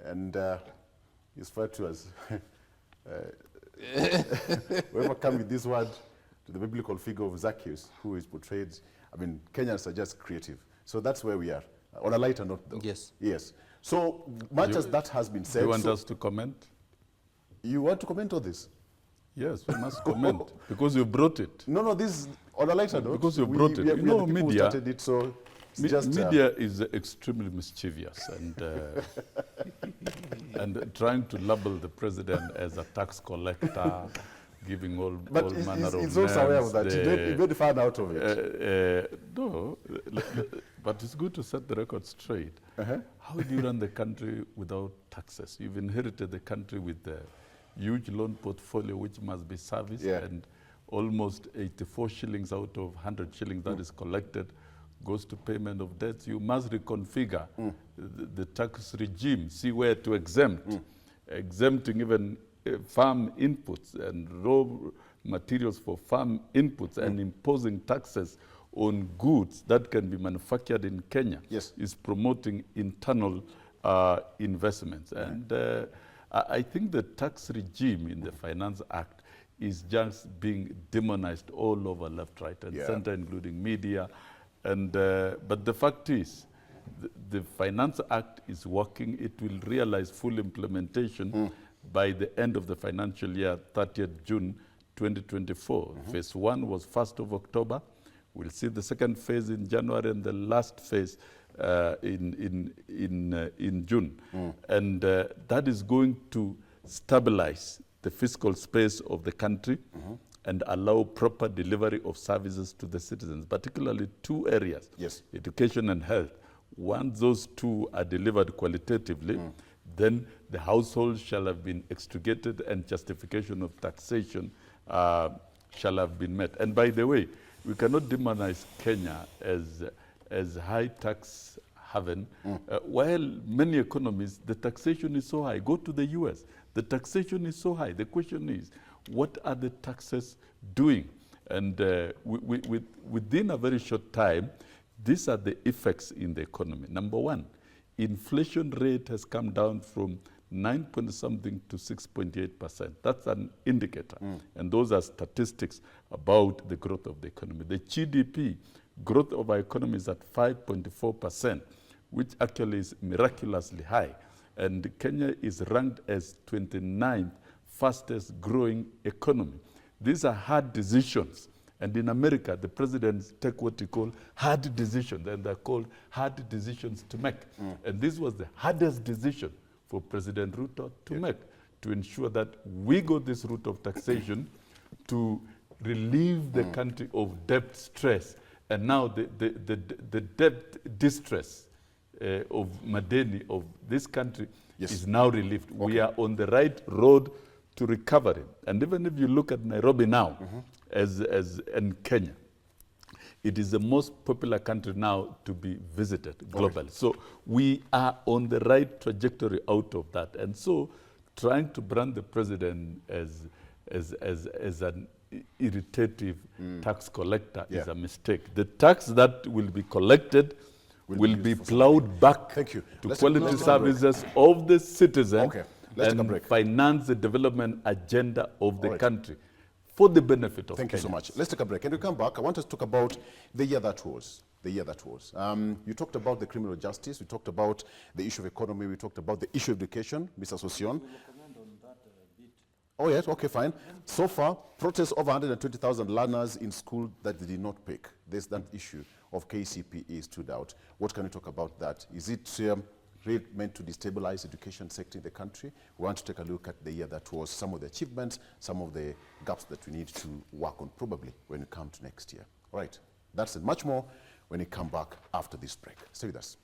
And it's referred to as whoever come with this word to the biblical figure of Zacchaeus, who is portrayed. I mean, Kenyans are just creative. So that's where we are. On a lighter note, though. Yes. Yes. So much as that has been said. Do you want us to comment? You want to comment on this? Yes, we must comment because you brought it. No, this is on a lighter note. Because you brought it. We are You know, the people who media- started it, so it's just, Media is extremely mischievous and trying to label the president as a tax collector, giving all but manner of it's also aware of that. names. You made fun out of it. No, but it's good to set the record straight. Uh-huh. How do you run the country without taxes? You've inherited the country with a huge loan portfolio which must be serviced, Yeah. and almost 84 shillings out of 100 shillings that is collected goes to payment of debts. You must reconfigure the tax regime, see where to exempt, exempting even farm inputs and raw materials for farm inputs, and imposing taxes on goods that can be manufactured in Kenya. Yes. Is promoting internal investments. And I think the tax regime in the Finance Act is just being demonized all over left, right, and center, including media. And but the fact is, the Finance Act is working. It will realize full implementation by the end of the financial year, 30th June 2024. Phase 1 was 1st of October. We'll see the second phase in January and the last phase in June. And that is going to stabilize the fiscal space of the country and allow proper delivery of services to the citizens, particularly two areas, Yes. education and health. Once those two are delivered qualitatively, then the household shall have been extricated and justification of taxation shall have been met. And by the way, we cannot demonize Kenya as high tax haven. While many economies, the taxation is so high. Go to the US, the taxation is so high. The question is, what are the taxes doing? And within a very short time, these are the effects in the economy. Number one, inflation rate has come down from 9-point-something to 6.8%. That's an indicator. And those are statistics about the growth of the economy. The GDP growth of our economy is at 5.4%, which actually is miraculously high. And Kenya is ranked as 29th fastest growing economy. These are hard decisions. And in America, the presidents take what you call hard decisions, and they're called hard decisions to make. And this was the hardest decision for President Ruto to make, to ensure that we go this route of taxation to relieve the country of debt stress. And now the debt distress of Madeni, of this country, is now relieved. We are on the right road to recovery. And even if you look at Nairobi now, and Kenya, it is the most popular country now to be visited globally. So we are on the right trajectory out of that. And so trying to brand the president as an irritative tax collector is a mistake. The tax that will be collected will be plowed back to quality services of the citizen and finance the development agenda of the country for the benefit of Kenyans. Thank you so much. Let's take a break. And we come back. I want us to talk about the year that was. The year that was. You talked about the criminal justice. We talked about the issue of economy. We talked about the issue of education, Mr. Sossion. Oh, yes, okay, fine. So far, protests over 120,000 learners in school that they did not pick. There's that issue of KCPE stood out. What can you talk about that? Is it really meant to destabilize education sector in the country. We want to take a look at the year that was, some of the achievements, some of the gaps that we need to work on probably when we come to next year. All right, that's and much more when we come back after this break. Stay with us.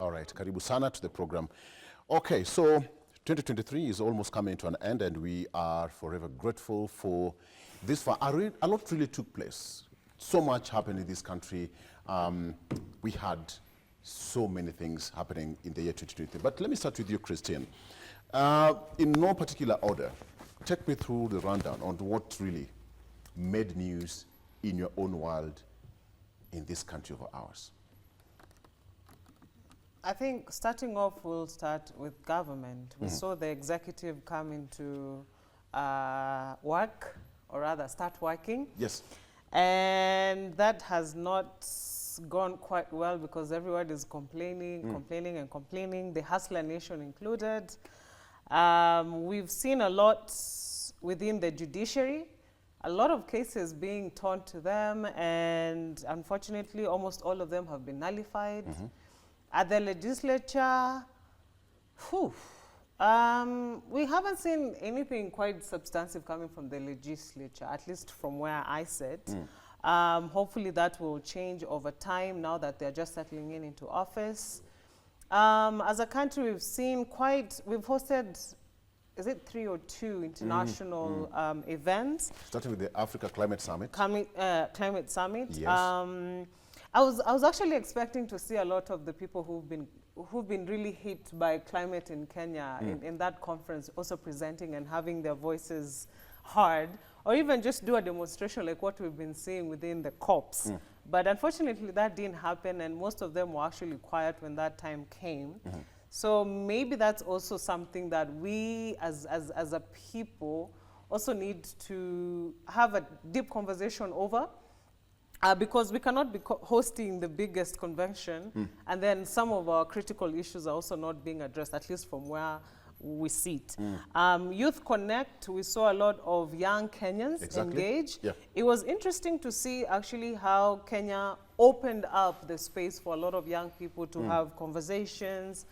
All right, karibu sana to the program. Okay, so 2023 is almost coming to an end, and we are forever grateful for this. A lot really took place. So much happened in this country. We had so many things happening in the year 2023. But let me start with you, Christian. In no particular order, take me through the rundown on what really made news in your own world in this country of ours. I think starting off, we'll start with government. We saw the executive come into work or rather start working. Yes. And that has not gone quite well because everyone is complaining, complaining and complaining, the Hustler Nation included. We've seen a lot within the judiciary, a lot of cases being turned to them, and unfortunately almost all of them have been nullified. At the legislature, we haven't seen anything quite substantive coming from the legislature, at least from where I sit. Hopefully that will change over time now that they're just settling into office. As a country, we've hosted, is it 3 or 2 international events? Starting with the Africa Climate Summit. Climate Summit. Yes. I was actually expecting to see a lot of the people who've been really hit by climate in Kenya in that conference also presenting and having their voices heard, or even just do a demonstration like what we've been seeing within the COPs. But unfortunately that didn't happen, and most of them were actually quiet when that time came. So maybe that's also something that we as a people also need to have a deep conversation over. Because we cannot be hosting the biggest convention and then some of our critical issues are also not being addressed, at least from where we sit. Youth Connect, we saw a lot of young Kenyans engage. Yeah. It was interesting to see actually how Kenya opened up the space for a lot of young people to have conversations,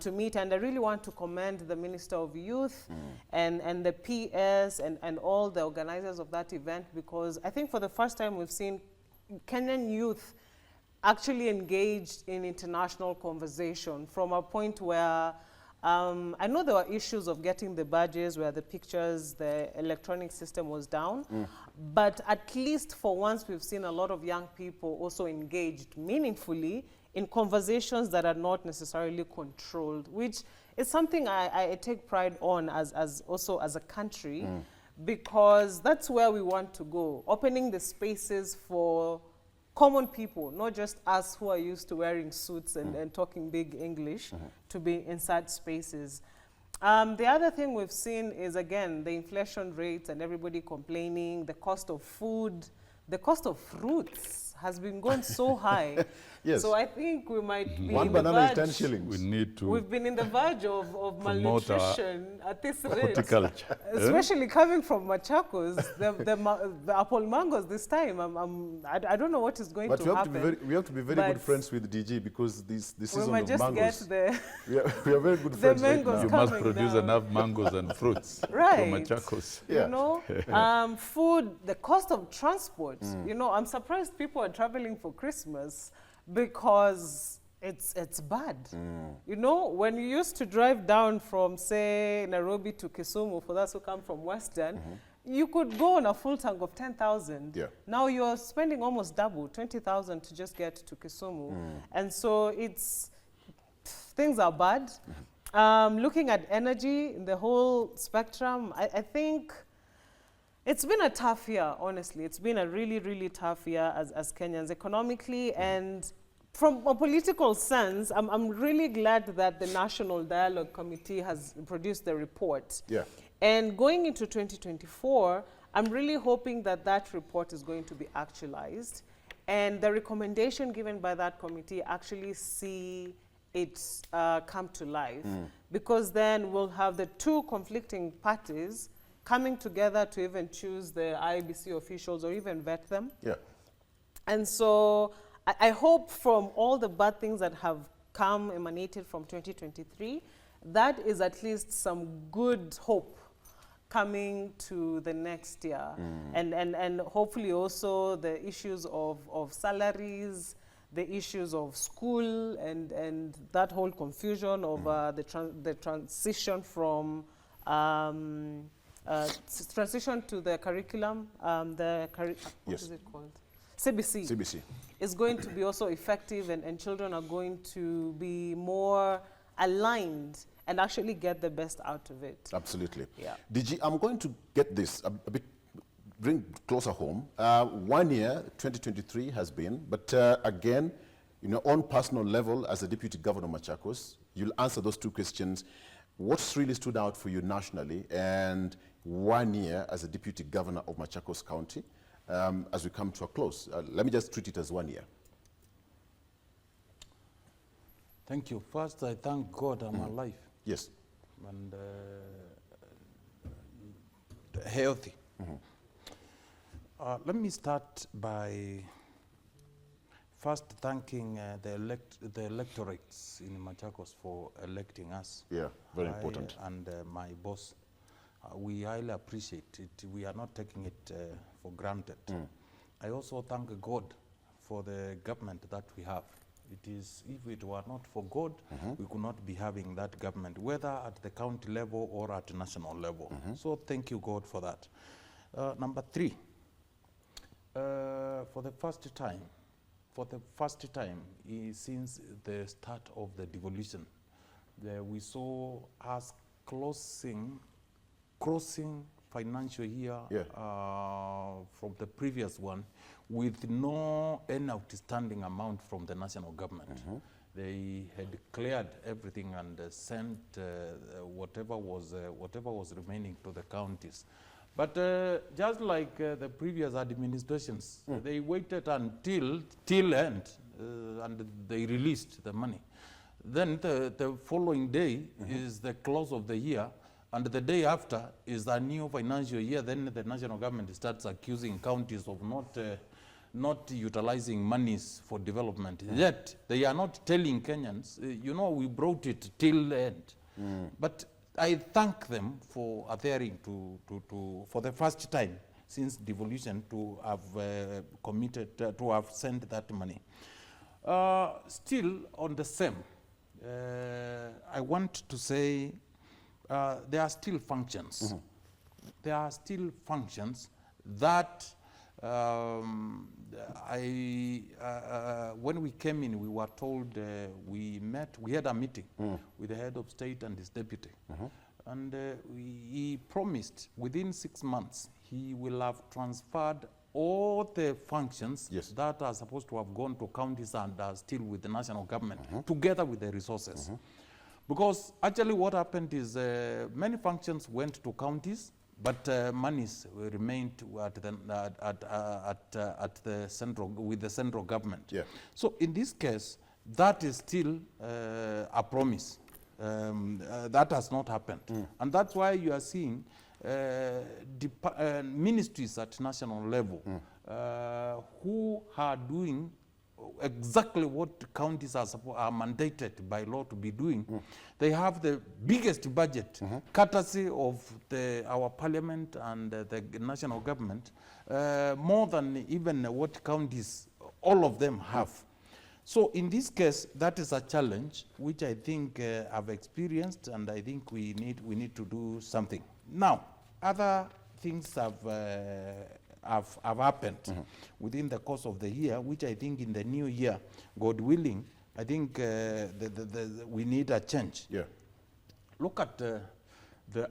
to meet, and I really want to commend the Minister of Youth and the PS and all the organizers of that event, because I think for the first time we've seen Kenyan youth actually engaged in international conversation from a point where I know there were issues of getting the badges where the pictures, the electronic system was down, but at least for once we've seen a lot of young people also engaged meaningfully in conversations that are not necessarily controlled, which is something I take pride on as also as a country, because that's where we want to go, opening the spaces for common people, not just us who are used to wearing suits and talking big English, to be inside spaces. The other thing we've seen is, again, the inflation rates and everybody complaining, the cost of food, the cost of fruits has been going so high. Yes. So I think we might be One in the banana is verge. 10 shillings. We need to We've been in the verge of malnutrition at this rate. horticulture. Especially coming from Machakos, the apple mangoes this time, I don't know what is going But to happen. we have to be very But good friends with DG, because this we season might of just mangoes. get the We are very good the friends right mangoes now. You must coming produce down. enough mangoes and fruits Right. from Machakos. Yeah. You know, food, the cost of transport. You know, I'm surprised people are traveling for Christmas because it's bad. You know, when you used to drive down from, say, Nairobi to Kisumu, for those who come from Western, you could go on a full tank of 10,000. Yeah. Now you're spending almost double, 20,000 to just get to Kisumu. And so things are bad. Looking at energy in the whole spectrum, I think it's been a tough year, honestly. It's been a really, really tough year as Kenyans economically, and from a political sense, I'm really glad that the National Dialogue Committee has produced the report. Yeah. And going into 2024, I'm really hoping that that report is going to be actualized, and the recommendation given by that committee actually see it come to life, because then we'll have the two conflicting parties coming together to even choose the IBC officials or even vet them. Yeah. And so I hope from all the bad things that have emanated from 2023, that is at least some good hope coming to the next year. And hopefully also the issues of salaries, the issues of school, and that whole confusion of the transition from transition to the curriculum, what is it called? CBC. CBC. Is going to be also effective, and children are going to be more aligned and actually get the best out of it. Absolutely. Yeah. DG, I'm going to get this a bit, bring closer home. 1 year, 2023 has been, but again, you know, on personal level, as a Deputy Governor of Machakos, you'll answer those two questions. What's really stood out for you nationally, and 1 year as a deputy governor of Machakos County. As we come to a close, let me just treat it as 1 year. Thank you. First, I thank God I'm alive Yes. and healthy. Let me start by first thanking the electorates in Machakos for electing us. Yeah, very important. And my boss. We highly appreciate it. We are not taking it for granted. I also thank God for the government that we have. It is, if it were not for God, we could not be having that government, whether at the county level or at national level. So thank you, God, for that. Number 3, for the first time, since the start of the devolution, we saw us crossing financial year from the previous one with no any outstanding amount from the national government. They had cleared everything and sent whatever was remaining to the counties. But just like the previous administrations, they waited until end and they released the money. Then the following day is the close of the year, and the day after is the new financial year. Then the national government starts accusing counties of not utilizing monies for development. Yet they are not telling Kenyans, you know, we brought it till the end. But I thank them for adhering for the first time since devolution to have committed to have sent that money. Still on the same, I want to say there are still functions. There are still functions that when we came in, we were told, we had a meeting with the head of state and his deputy. And he promised within 6 months, he will have transferred all the functions that are supposed to have gone to counties and are still with the national government, together with the resources. Because actually what happened is many functions went to counties, but monies remained at the central, with the central government. So in this case, that is still a promise. That has not happened. And that's why you are seeing ministries at national level who are doing exactly what counties are mandated by law to be doing. They have the biggest budget, courtesy of our parliament and the national government, more than even what counties, all of them have. So in this case, that is a challenge which I think I've experienced, and I think we need to do something. Now, other things have happened within the course of the year, which I think in the new year, God willing, I think we need a change. Look at the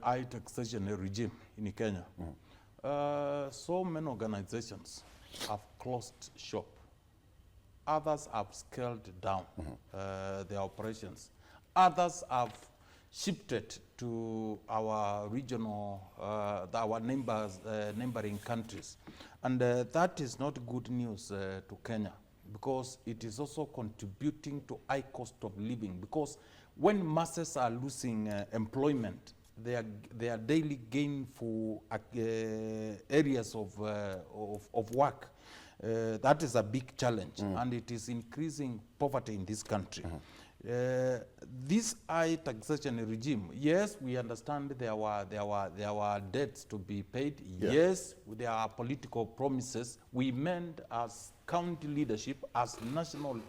high taxation regime in Kenya. So many organizations have closed shop. Others have scaled down their operations. Others have shifted to our regional, our neighboring countries. And that is not good news to Kenya, because it is also contributing to high cost of living. Because when masses are losing employment, their daily gainful areas of work, that is a big challenge, and it is increasing poverty in this country. This high taxation regime, yes, we understand there were debts to be paid. Yes, there are political promises we made as county leadership, as national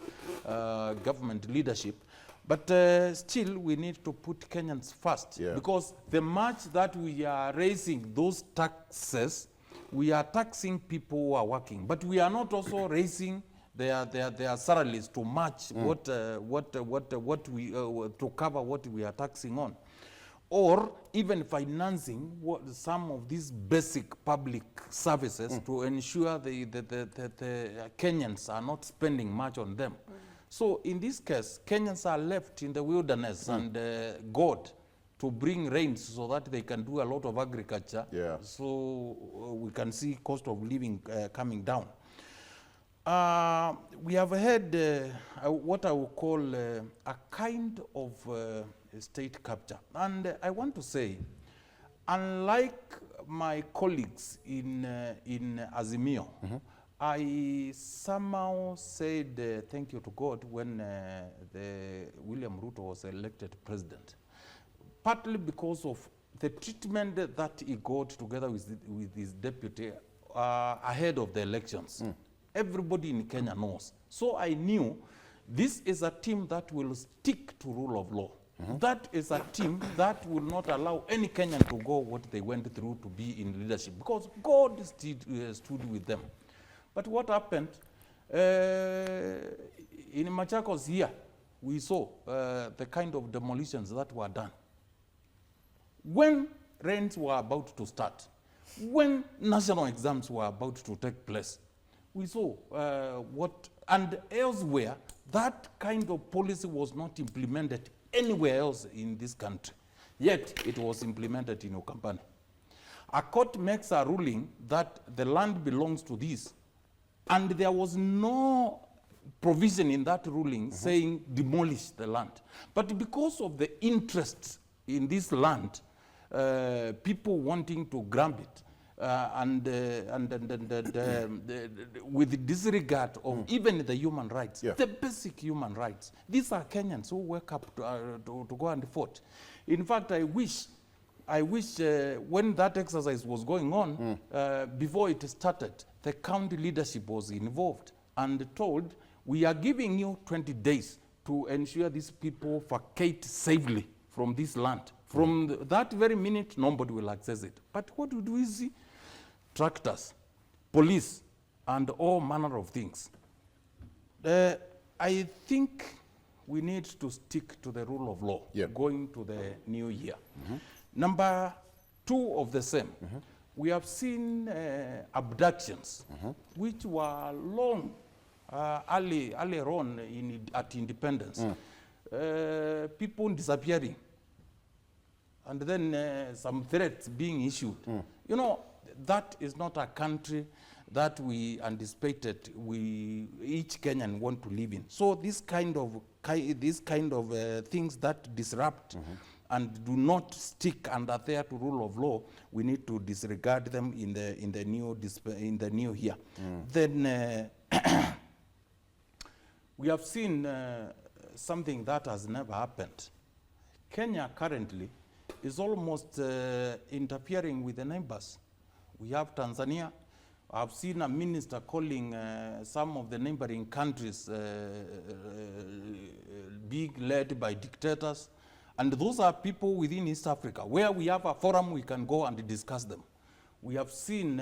government leadership, but still we need to put Kenyans first, because the much that we are raising those taxes, we are taxing people who are working, but we are not also raising their salaries to match what we to cover what we are taxing on, or even financing some of these basic public services to ensure the Kenyans are not spending much on them. So in this case, Kenyans are left in the wilderness, and God to bring rains so that they can do a lot of agriculture. Yeah. So we can see cost of living coming down. We have had what I would call a kind of state capture. And I want to say, unlike my colleagues in Azimio, I somehow said thank you to God when the William Ruto was elected president, partly because of the treatment that he got together with his deputy ahead of the elections. Everybody in Kenya knows. So I knew this is a team that will stick to rule of law. That is a team that will not allow any Kenyan to go what they went through to be in leadership, because God stood with them. But what happened in Machakos here, we saw the kind of demolitions that were done. When rains were about to start, when national exams were about to take place, we saw and elsewhere, that kind of policy was not implemented anywhere else in this country. Yet, it was implemented in Ukambani. A court makes a ruling that the land belongs to this, and there was no provision in that ruling saying demolish the land. But because of the interest in this land, people wanting to grab it, with disregard of even the human rights, the basic human rights. These are Kenyans who wake up to go and vote. In fact, I wish when that exercise was going on, before it started, the county leadership was involved and told, we are giving you 20 days to ensure these people vacate safely from this land. From that very minute, nobody will access it. But what do we see? Tractors, police, and all manner of things. I think we need to stick to the rule of law going to the new year. Number two of the same, we have seen abductions, which were long, earlier on at independence. People disappearing, and then some threats being issued. You know, that is not a country that we anticipated each Kenyan want to live in. So this kind of things that disrupt and do not stick and adhere to rule of law, we need to disregard them in the new year. Then we have seen something that has never happened. Kenya currently is almost interfering with the neighbors. We have Tanzania. I've seen a minister calling some of the neighboring countries being led by dictators. And those are people within East Africa, where we have a forum we can go and discuss them. We have seen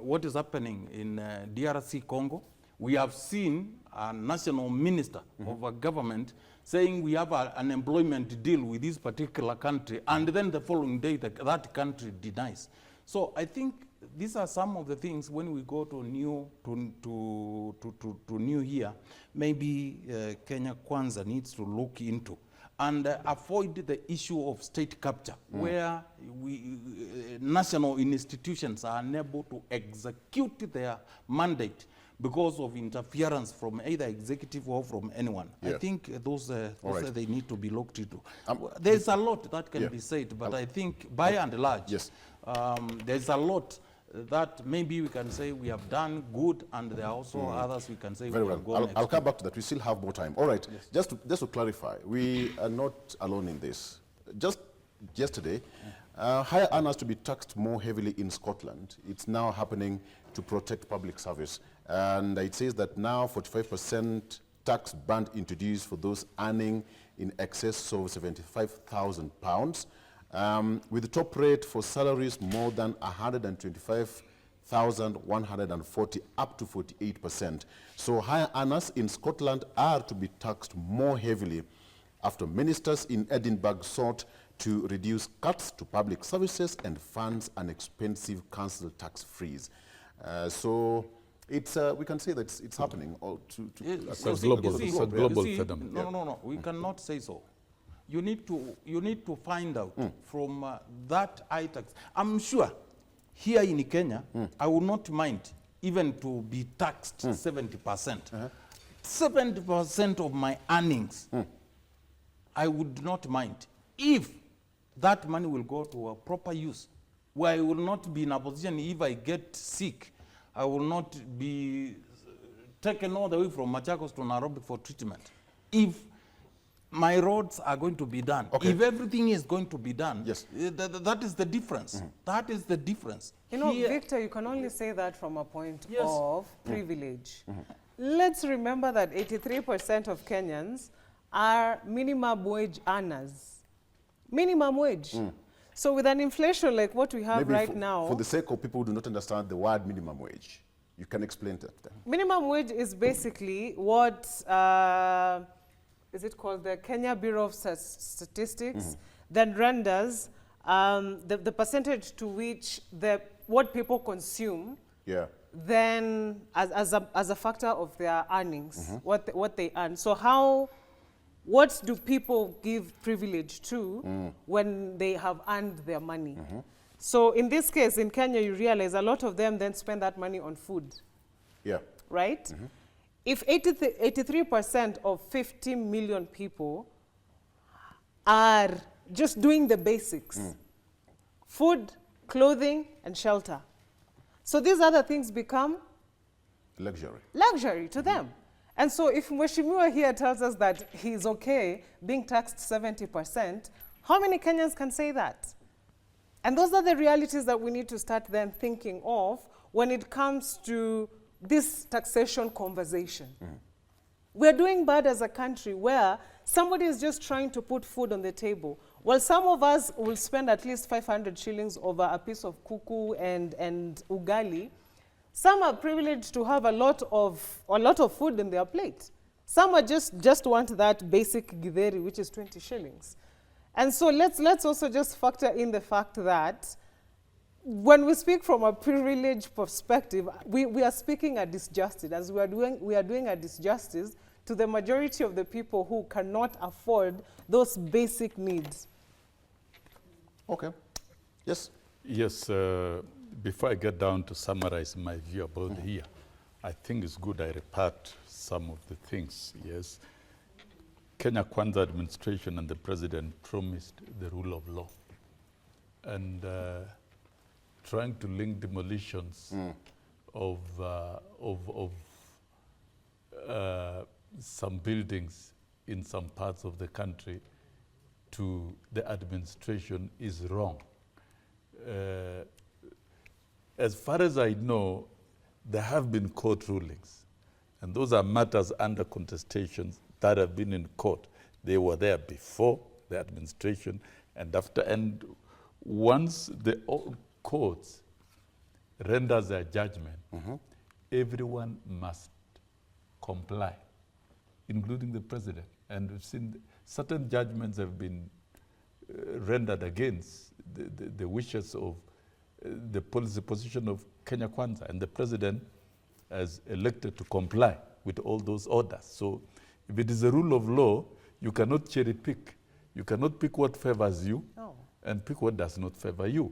what is happening in DRC Congo. We have seen a national minister of a government saying we have an employment deal with this particular country, and then the following day that country denies. So I think these are some of the things when we go to new year, maybe Kenya Kwanza needs to look into and avoid the issue of state capture, where national institutions are unable to execute their mandate because of interference from either executive or from anyone. I think those they need to be looked into. There's a lot that can be said, but I think by and large, there's a lot that maybe we can say we have done good, and there are also others we can say very we well. have gone I'll come back to that. We still have more time. All right. Just to clarify, we are not alone in this. Just yesterday, higher earners to be taxed more heavily in Scotland. It's now happening to protect public service. And it says that now 45% tax band introduced for those earning in excess of £75,000, with the top rate for salaries more than 125,140 up to 48%. So higher earners in Scotland are to be taxed more heavily after ministers in Edinburgh sought to reduce cuts to public services and funds an expensive council tax freeze. So it's we can say that it's happening. It's a global phenomenon. No, we cannot say so. you need to find out from that iTax. I'm sure here in Kenya, I will not mind even to be taxed 70%. 70% of my earnings, I would not mind if that money will go to a proper use, where I will not be in a position if I get sick, I will not be taken all the way from Machakos to Nairobi for treatment. If my roads are going to be done, if everything is going to be done, that is the difference. That is the difference. You know, Victor, you can only say that from a point of privilege. Let's remember that 83% of Kenyans are minimum wage earners. Minimum wage. So with an inflation like what we have now... For the sake of people who do not understand the word minimum wage, you can explain that. Minimum wage is basically what, is it called the Kenya Bureau of Statistics, then renders the percentage to which what people consume then as a factor of their earnings, what they earn. So what do people give privilege to when they have earned their money? So in this case, in Kenya, you realize a lot of them then spend that money on food. Right? If 83% of 50 million people are just doing the basics, food, clothing, and shelter. So these other things become luxury to them. And so if Mheshimiwa here tells us that he's okay being taxed 70%, how many Kenyans can say that? And those are the realities that we need to start then thinking of when it comes to this taxation conversation. We're doing bad as a country where somebody is just trying to put food on the table. Well, some of us will spend at least 500 shillings over a piece of kuku and ugali. Some are privileged to have a lot of food in their plate. Some are just want that basic githeri, which is 20 shillings. And so let's also just factor in the fact that when we speak from a privileged perspective, we are speaking a disjustice, as we are doing a disjustice to the majority of the people who cannot afford those basic needs. Okay. Yes? Yes, before I get down to summarize my view about here, I think it's good I repart some of the things, yes. Kenya Kwanza administration and the president promised the rule of law. And trying to link demolitions of some buildings in some parts of the country to the administration is wrong. As far as I know, there have been court rulings, and those are matters under contestations that have been in court. They were there before the administration and after, and once the courts renders their judgment, everyone must comply, including the president. And we've seen certain judgments have been rendered against the wishes of the policy position of Kenya Kwanza, and the president has elected to comply with all those orders. So if it is a rule of law, you cannot cherry pick. You cannot pick what favors you and pick what does not favor you.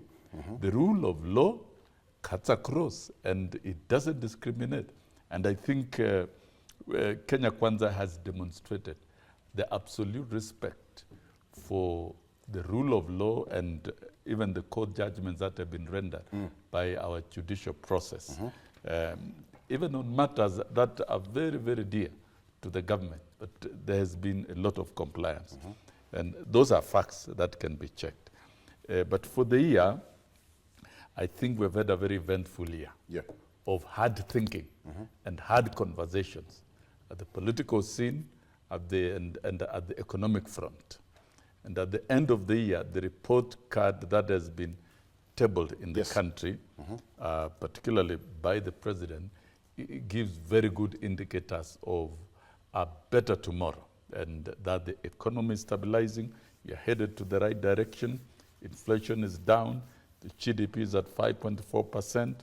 The rule of law cuts across and it doesn't discriminate. And I think Kenya Kwanza has demonstrated the absolute respect for the rule of law and even the court judgments that have been rendered by our judicial process. Even on matters that are very, very dear to the government, but there has been a lot of compliance. And those are facts that can be checked. But for the year, I think we've had a very eventful year of hard thinking and hard conversations at the political scene and at the economic front. And at the end of the year, the report card that has been tabled in the country, particularly by the president, it gives very good indicators of a better tomorrow, and that the economy is stabilizing, we are headed to the right direction, inflation is down, the GDP is at 5.4%,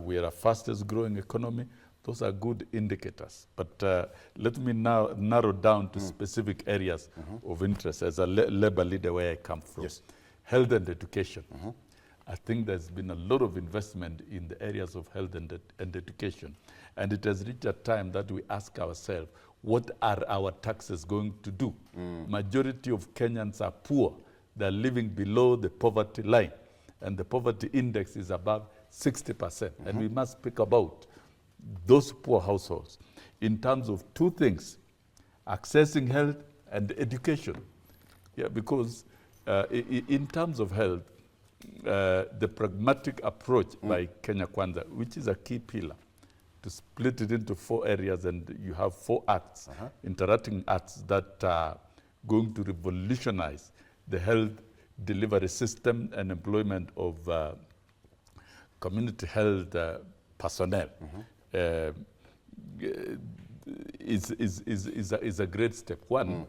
we are our fastest growing economy, Those are good indicators. But let me now narrow down to specific areas of interest as a labor leader where I come from. Yes. Health and education. I think there's been a lot of investment in the areas of health and education. And it has reached a time that we ask ourselves, what are our taxes going to do? Majority of Kenyans are poor. They're living below the poverty line. And the poverty index is above 60%. And we must speak about those poor households in terms of two things: accessing health and education. Yeah, because in terms of health, the pragmatic approach by Kenya Kwanza, which is a key pillar, to split it into 4 areas, and you have 4 acts, interacting acts that are going to revolutionize the health delivery system and employment of community health personnel. Is a great step. One,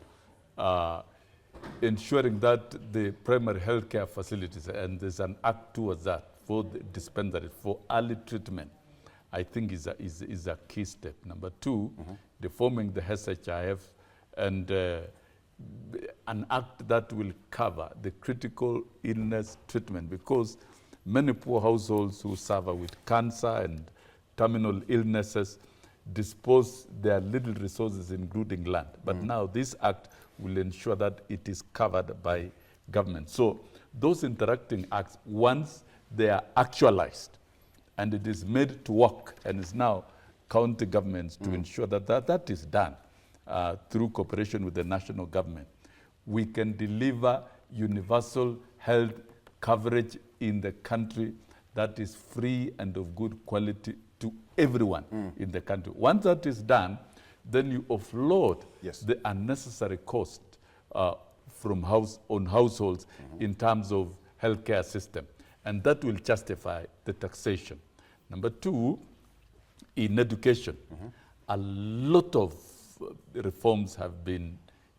ensuring that the primary health care facilities, and there's an act towards that for the dispensaries, for early treatment, I think is a key step. Number 2, reforming the SHIF and an act that will cover the critical illness treatment, because many poor households who suffer with cancer and terminal illnesses dispose their little resources, including land. But now this act will ensure that it is covered by government. So those interacting acts, once they are actualized and it is made to work, and it's now county governments to ensure that that is done through cooperation with the national government, we can deliver universal health coverage in the country that is free and of good quality to everyone in the country. Once that is done, then you offload the unnecessary cost from households in terms of healthcare system, and that will justify the taxation. Number 2, in education, a lot of reforms have been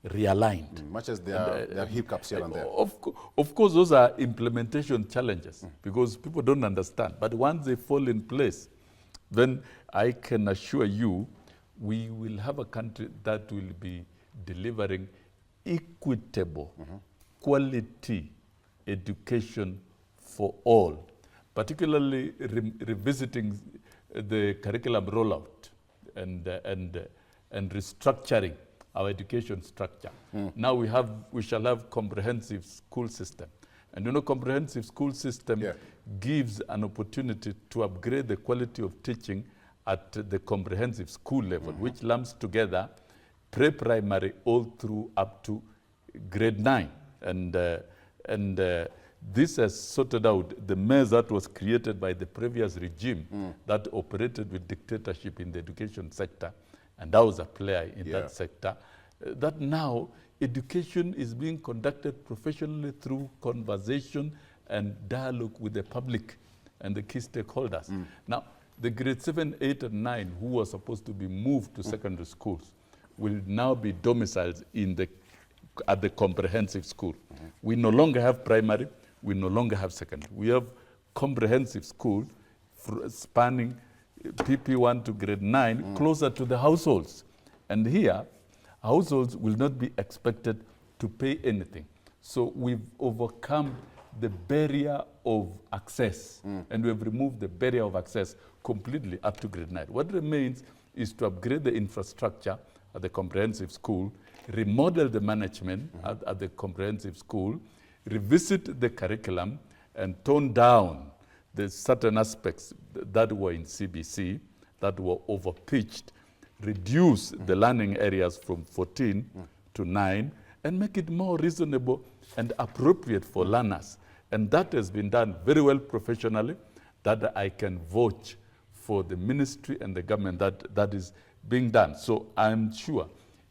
realigned. Much as there are hiccups here and there. Of course, those are implementation challenges because people don't understand. But once they fall in place, then I can assure you we will have a country that will be delivering equitable, quality education for all, particularly revisiting the curriculum rollout and restructuring our education structure. Now we shall have comprehensive school system. And you know, comprehensive school system gives an opportunity to upgrade the quality of teaching at the comprehensive school level, which lumps together pre-primary all through up to grade 9. And this has sorted out the mess that was created by the previous regime that operated with dictatorship in the education sector. And I was a player in that sector. That now education is being conducted professionally through conversation and dialogue with the public and the key stakeholders. Now, the grade 7, 8, and 9 who were supposed to be moved to secondary schools will now be domiciled at the comprehensive school. We no longer have primary, we no longer have secondary. We have comprehensive school spanning PP1 to grade 9 closer to the households. And here, households will not be expected to pay anything. So we've overcome the barrier of access, and we have removed the barrier of access completely up to grade 9. What remains is to upgrade the infrastructure at the comprehensive school, remodel the management at the comprehensive school, revisit the curriculum, and tone down the certain aspects that were in CBC that were overpitched, reduce the learning areas from 14 to 9, and make it more reasonable and appropriate for learners. And that has been done very well professionally, that I can vouch for the ministry and the government that is being done. So I'm sure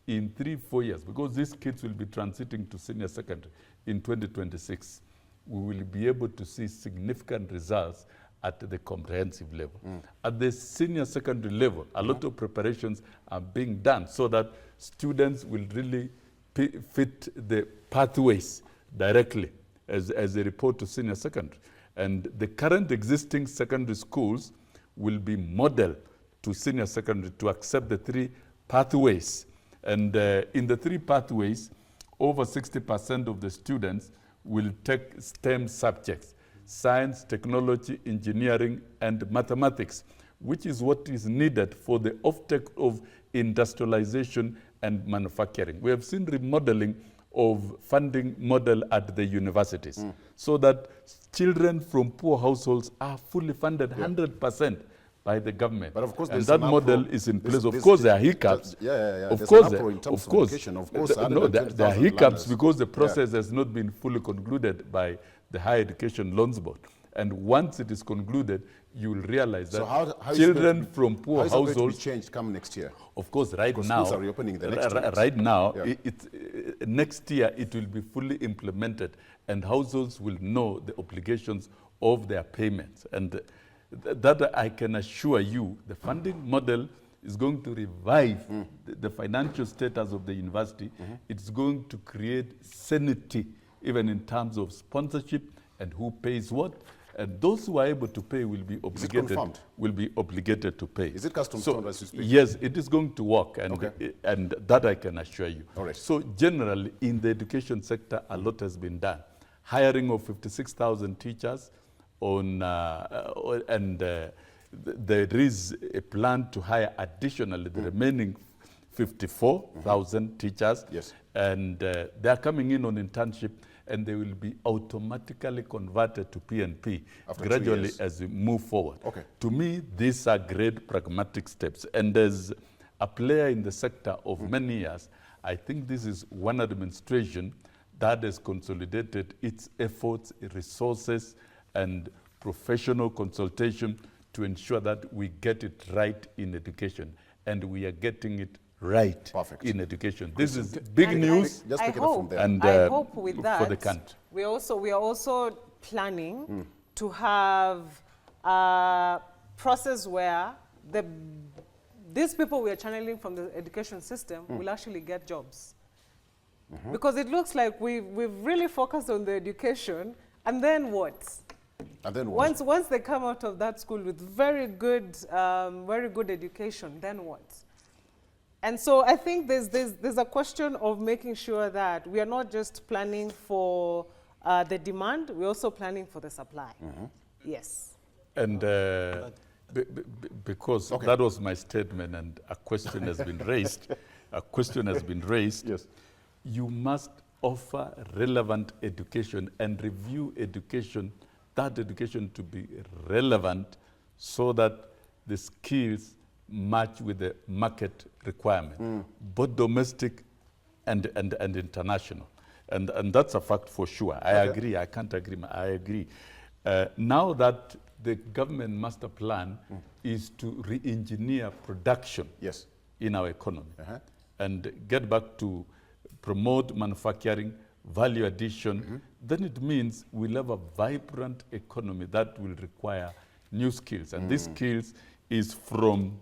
in 3-4 years, because these kids will be transiting to senior secondary in 2026, we will be able to see significant results at the comprehensive level. At the senior secondary level, a lot of preparations are being done so that students will really fit the pathways directly as they report to senior secondary. And the current existing secondary schools will be modeled to senior secondary to accept the 3 pathways. And in the 3 pathways, over 60% of the students will take STEM subjects: science, technology, engineering, and mathematics, which is what is needed for the offtake of industrialization and manufacturing. We have seen remodeling of funding model at the universities so that children from poor households are fully funded 100% by the government. But of course, and that model is in place. Of course, there are hiccups. Of Of course, course, there are hiccups learners. because the process has not been fully concluded by the Higher Education Loans Board. And once it is concluded, you will realize that how children from poor households households will be changed come next year. Of course, right Because now, schools are reopening the next 2 weeks. right now, Yeah. next year it will be fully implemented, and households will know the obligations of their payments. And that I can assure you, the funding model is going to revive the financial status of the university. It's going to create sanity, even in terms of sponsorship and who pays what. And those who are able to pay will be obligated to pay. Is it custom stone as you speak? Yes, it is going to work, and Okay. and that I can assure you. All right. So generally, in the education sector, a lot has been done. Hiring of 56,000 teachers there is a plan to hire additionally the remaining 54,000 teachers. Yes. And they are coming in on internship, and they will be automatically converted to PNP After 2 gradually years. as we move forward. Okay. To me, these are great pragmatic steps. And as a player in the sector of many years, I think this is one administration that has consolidated its efforts, resources, and professional consultation to ensure that we get it right in education. And we are getting it right Perfect. in education. This is big And news. Just I pick it up from hope, there. And I hope with that, for the country. we are also planning to have a process where these people we are channeling from the education system will actually get jobs. Because it looks like we've really focused on the education, and then what? And then what? Once they come out of that school with very good education, then what? And so I think there's a question of making sure that we are not just planning for the demand, we're also planning for the supply. Yes. And because that was my statement, and a question has been raised. A question has been raised. Yes. You must offer relevant education and review education, that education to be relevant so that the skills match with the market requirement, both domestic and international. And that's a fact for sure. I agree. I can't agree. I agree. Now that the government master plan is to re-engineer production Yes. in our economy and get back to promote manufacturing, value addition, then it means we'll have a vibrant economy that will require new skills. And these skills is from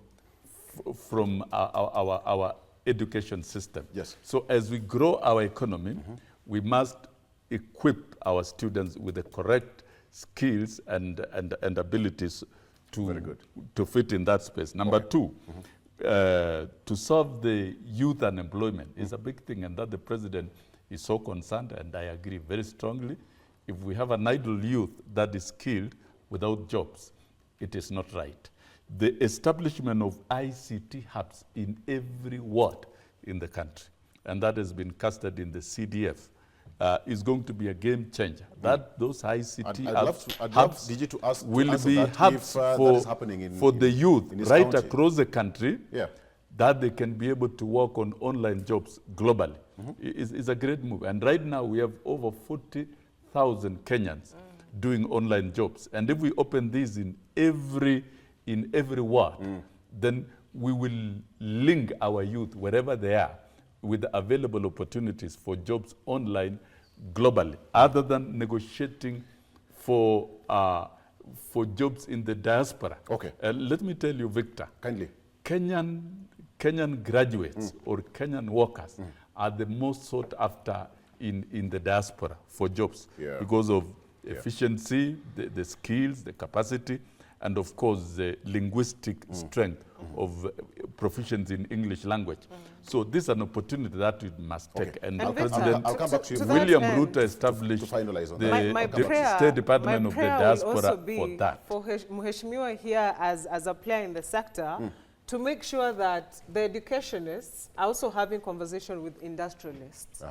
our education system. Yes. So as we grow our economy, we must equip our students with the correct skills and abilities to fit in that space. Number two, to solve the youth unemployment is a big thing, and that the president is so concerned, and I agree very strongly. If we have an idle youth that is skilled without jobs, it is not right. The establishment of ICT hubs in every ward in the country, and that has been casted in the CDF, is going to be a game changer. That those ICT I'd love DG to ask will answer be that hubs if that is happening for the youth in his right county. across the country, Yeah. that they can be able to work on online jobs globally. It's a great move. And right now we have over 40,000 Kenyans doing online jobs. And if we open these in every ward, then we will link our youth wherever they are with the available opportunities for jobs online globally, other than negotiating for jobs in the diaspora. Okay. Let me tell you, Victor, Kindly. Kenyan graduates or Kenyan workers are the most sought after in the diaspora for jobs because of efficiency, the skills, the capacity, and of course the linguistic strength of proficiency in English language. So this is an opportunity that we must take. And And Victor, President I'll come back to you. William that end, Ruto established to finalize on the, that. my the prayer, State Department my of the prayer will Diaspora also be for that. for Mheshimiwa here as a player in the sector to make sure that the educationists are also having conversation with industrialists.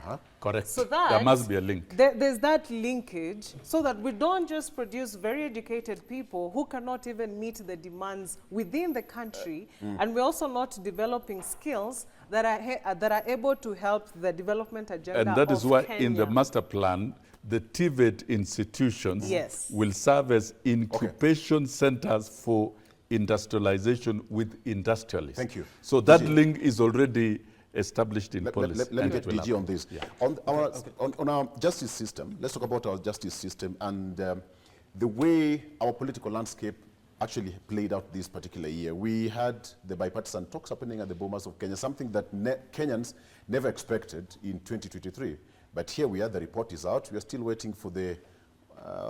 Correct. So that there must be a link. There's that linkage so that we don't just produce very educated people who cannot even meet the demands within the country, and we're also not developing skills that are able to help the development agenda And that is why Kenya. in the master plan, the TVET institutions Yes. will serve as incubation centers for industrialization with industrialists. Thank you. So that link is already established in policy. Let me and get it will DG on happen. this. Yeah. On our justice system, let's talk about our justice system and the way our political landscape actually played out this particular year. We had the bipartisan talks happening at the Bomas of Kenya, something that Kenyans never expected in 2023. But here we are, the report is out. We are still waiting for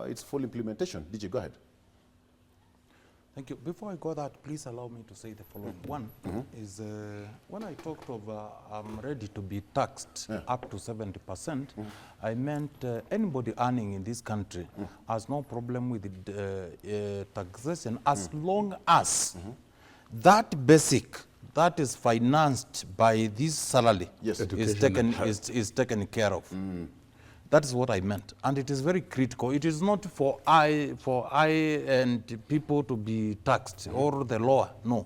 its full implementation. DG, go ahead. Thank you. Before I go that, please allow me to say the following. One is when I talked of I'm ready to be taxed up to 70%, I meant anybody earning in this country has no problem with taxation as long as that basic that is financed by this salary Yes. is taken care of. That is what I meant, and it is very critical. It is not for I and people to be taxed or the lower, no.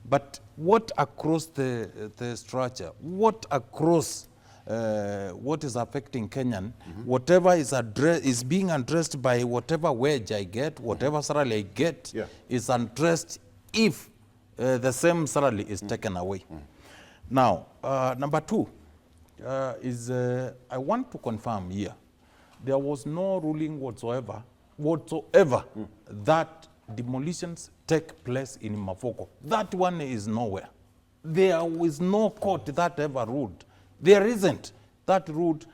But what across the structure, what across what is affecting Kenyan, whatever is being addressed by whatever wage I get, whatever salary I get, is addressed if the same salary is taken away. Now, number two. I want to confirm here, there was no ruling whatsoever that demolitions take place in Mafoko. That one is nowhere. There is no court that ever ruled. There isn't. That ruled,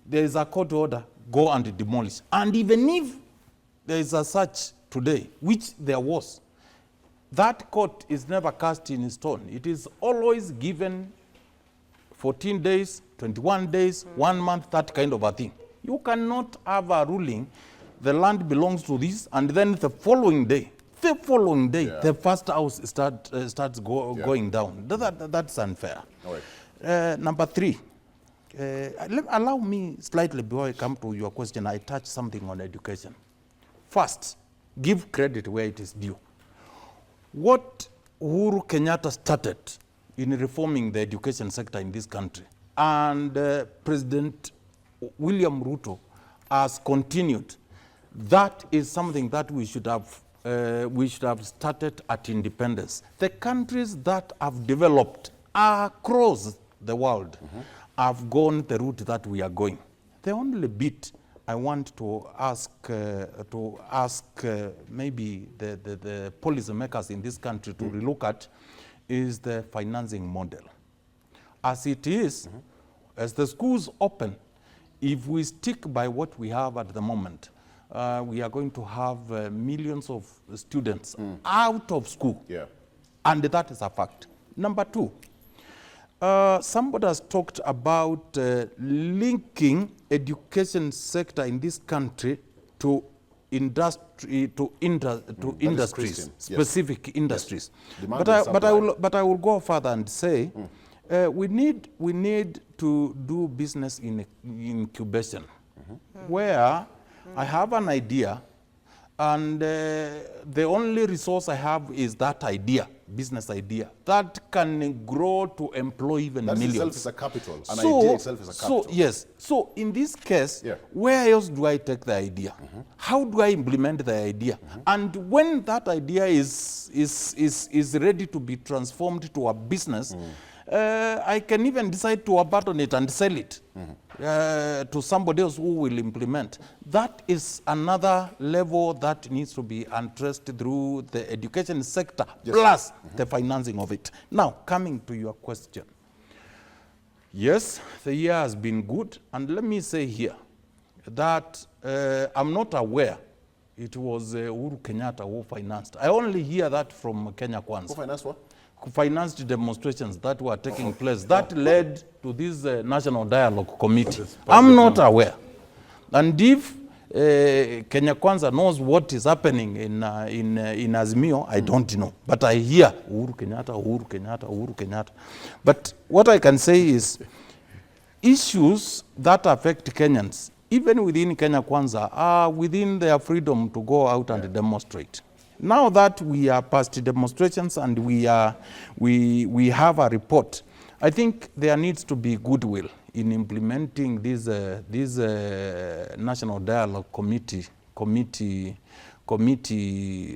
there is a court order, go and demolish. And even if there is a such today, which there was, that court is never cast in stone. It is always given 14 days, 21 days, 1 month, that kind of a thing. You cannot have a ruling, the land belongs to this, and then the following day, the first house starts going down. That's unfair. All right. Number three, allow me slightly before I come to your question, I touch something on education. First, give credit where it is due. What Uhuru Kenyatta started in reforming the education sector in this country, and President William Ruto has continued. That is something that we should have started at independence. The countries that have developed across the world have gone the route that we are going. The only bit I want to ask maybe the policymakers in this country to relook at is the financing model. As it is, as the schools open, if we stick by what we have at the moment, we are going to have millions of students out of school. Yeah. And that is a fact. Number two, somebody has talked about linking education sector in this country to industries, Christian. specific industries. Demand and But I will go further and say we need to do business in incubation, where I have an idea, and the only resource I have is that idea, business idea, that can grow to employ even That millions. itself is a capital. An idea itself is a capital. So, yes. So in this case, where else do I take the idea? How do I implement the idea? And when that idea is ready to be transformed to a business, I can even decide to abandon it and sell it to somebody else who will implement. That is another level that needs to be addressed through the education sector, plus the financing of it. Now, coming to your question. Yes, the year has been good, and let me say here that I'm not aware It was Uhuru Kenyatta who financed. I only hear that from Kenya Kwanza. Who financed what? Who financed demonstrations that were taking place. That led to this National Dialogue Committee. I'm not aware. And if Kenya Kwanza knows what is happening in Azimio, I don't know. But I hear Uhuru Kenyatta, Uhuru Kenyatta, Uhuru Kenyatta. But what I can say is issues that affect Kenyans, even within Kenya Kwanza, are within their freedom to go out and demonstrate. Now that we are past demonstrations and we have a report, I think there needs to be goodwill in implementing this National Dialogue Committee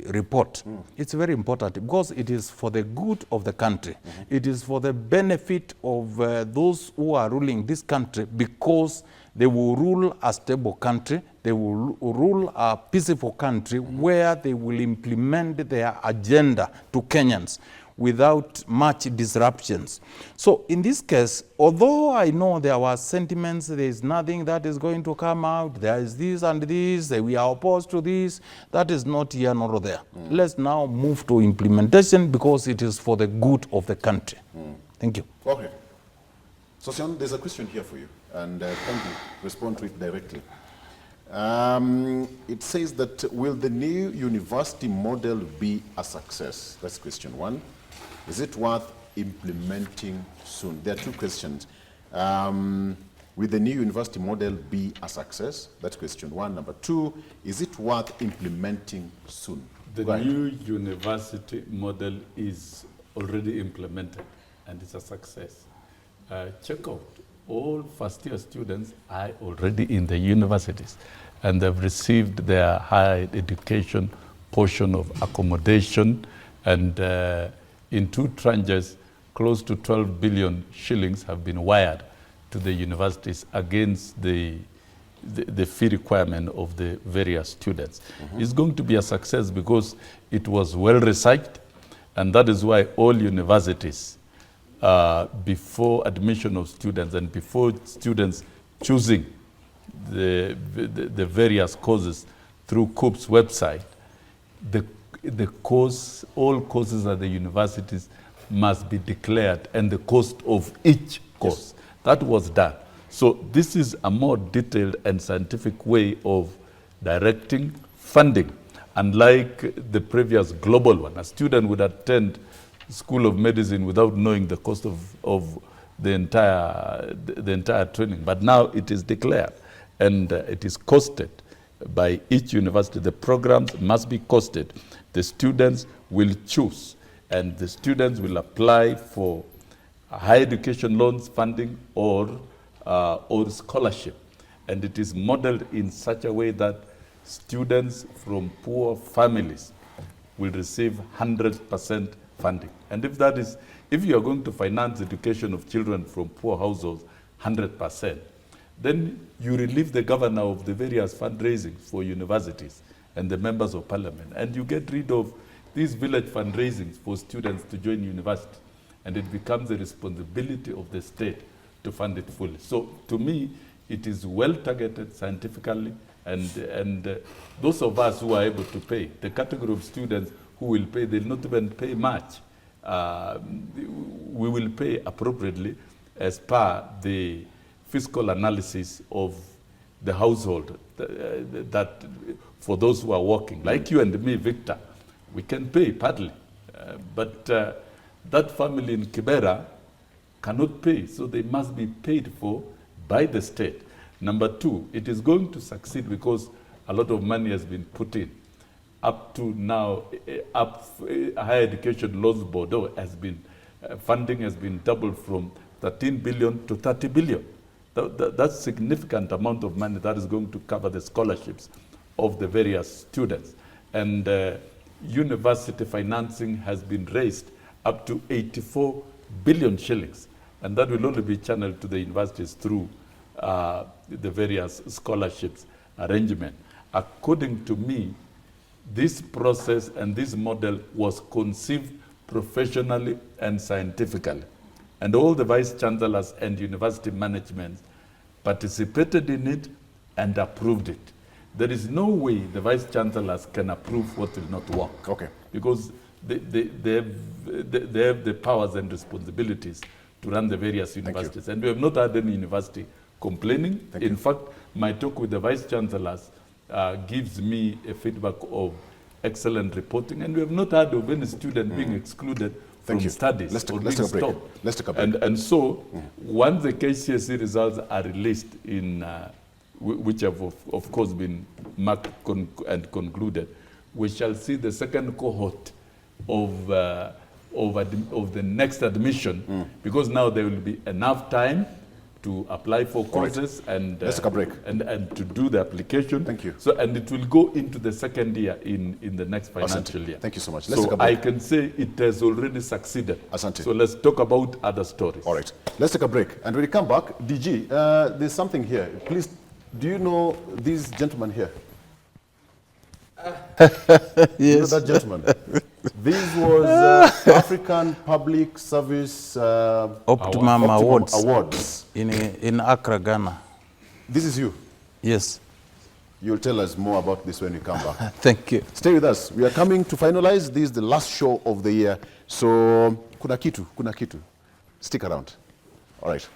report. It's very important because it is for the good of the country. It is for the benefit of those who are ruling this country, because they will rule a stable country, they will rule a peaceful country where they will implement their agenda to Kenyans without much disruptions. So in this case, although I know there were sentiments, there is nothing that is going to come out, there is this and this, we are opposed to this, that is not here nor there. Let's now move to implementation because it is for the good of the country. Thank you. Okay. Sossion, there's a question here for you, and can you respond to it directly? It says that, will the new university model be a success? That's question one. Is it worth implementing soon? There are two questions. Will the new university model be a success? That's question one. Number two, is it worth implementing soon? The new university model is already implemented and it's a success. Check out, all first-year students are already in the universities and they've received their higher education portion of accommodation, and in 2 tranches, close to 12 billion shillings have been wired to the universities against the fee requirement of the various students. It's going to be a success because it was well researched, and that is why all universities, before admission of students and before students choosing the various courses through KUPP's website, all courses at the universities must be declared and the cost of each course. Yes. That was done. So this is a more detailed and scientific way of directing funding. Unlike the previous global one, a student would attend School of Medicine without knowing the cost of the entire training. But now it is declared and it is costed by each university. The programs must be costed. The students will choose, and the students will apply for higher education loans funding or scholarship. And it is modeled in such a way that students from poor families will receive 100% funding. And if you are going to finance education of children from poor households 100%, then you relieve the governor of the various fundraising for universities and the members of parliament, and you get rid of these village fundraisings for students to join university, and it becomes the responsibility of the state to fund it fully. So to me, it is well targeted scientifically, and those of us who are able to pay, the category of students who will pay, they'll not even pay much. We will pay appropriately as per the fiscal analysis of the household, that for those who are working, like you and me, Victor, we can pay partly, but that family in Kibera cannot pay, so they must be paid for by the state. Number two, it is going to succeed because a lot of money has been put in. Up to now, Higher Education Loans Board has been, funding has been doubled from 13 billion to 30 billion. That's a significant amount of money that is going to cover the scholarships of the various students. And university financing has been raised up to 84 billion shillings. And that will only be channeled to the universities through the various scholarships arrangement. According to me, this process and this model was conceived professionally and scientifically. And all the vice chancellors and university management participated in it and approved it. There is no way the vice chancellors can approve what will not work. Okay. Because they have the powers and responsibilities to run the various universities. And we have not had any university complaining. In fact, my talk with the vice chancellors gives me a feedback of excellent reporting, and we have not heard of any student being excluded from studies or being stopped. Let's take a break. And so, once the KCSE results are released in, which have of course been marked and concluded, we shall see the second cohort of the next admission, because now there will be enough time to apply for courses and let's take a break. And to do the application. Thank you. So, and it will go into the second year in the next financial year. Thank you so much. Let's take So a break. I can say it has already succeeded. Asante. So let's talk about other stories. All right, let's take a break. And when we come back, DG, there's something here. Please, do you know these gentlemen here? Yes. You know that gentleman? This was African Public Service Optimum Awards Awards. in Accra, Ghana. This is you. Yes. You'll tell us more about this when we come back. Thank you. Stay with us. We are coming to finalize. This is the last show of the year. So, kuna kitu. Stick around. All right.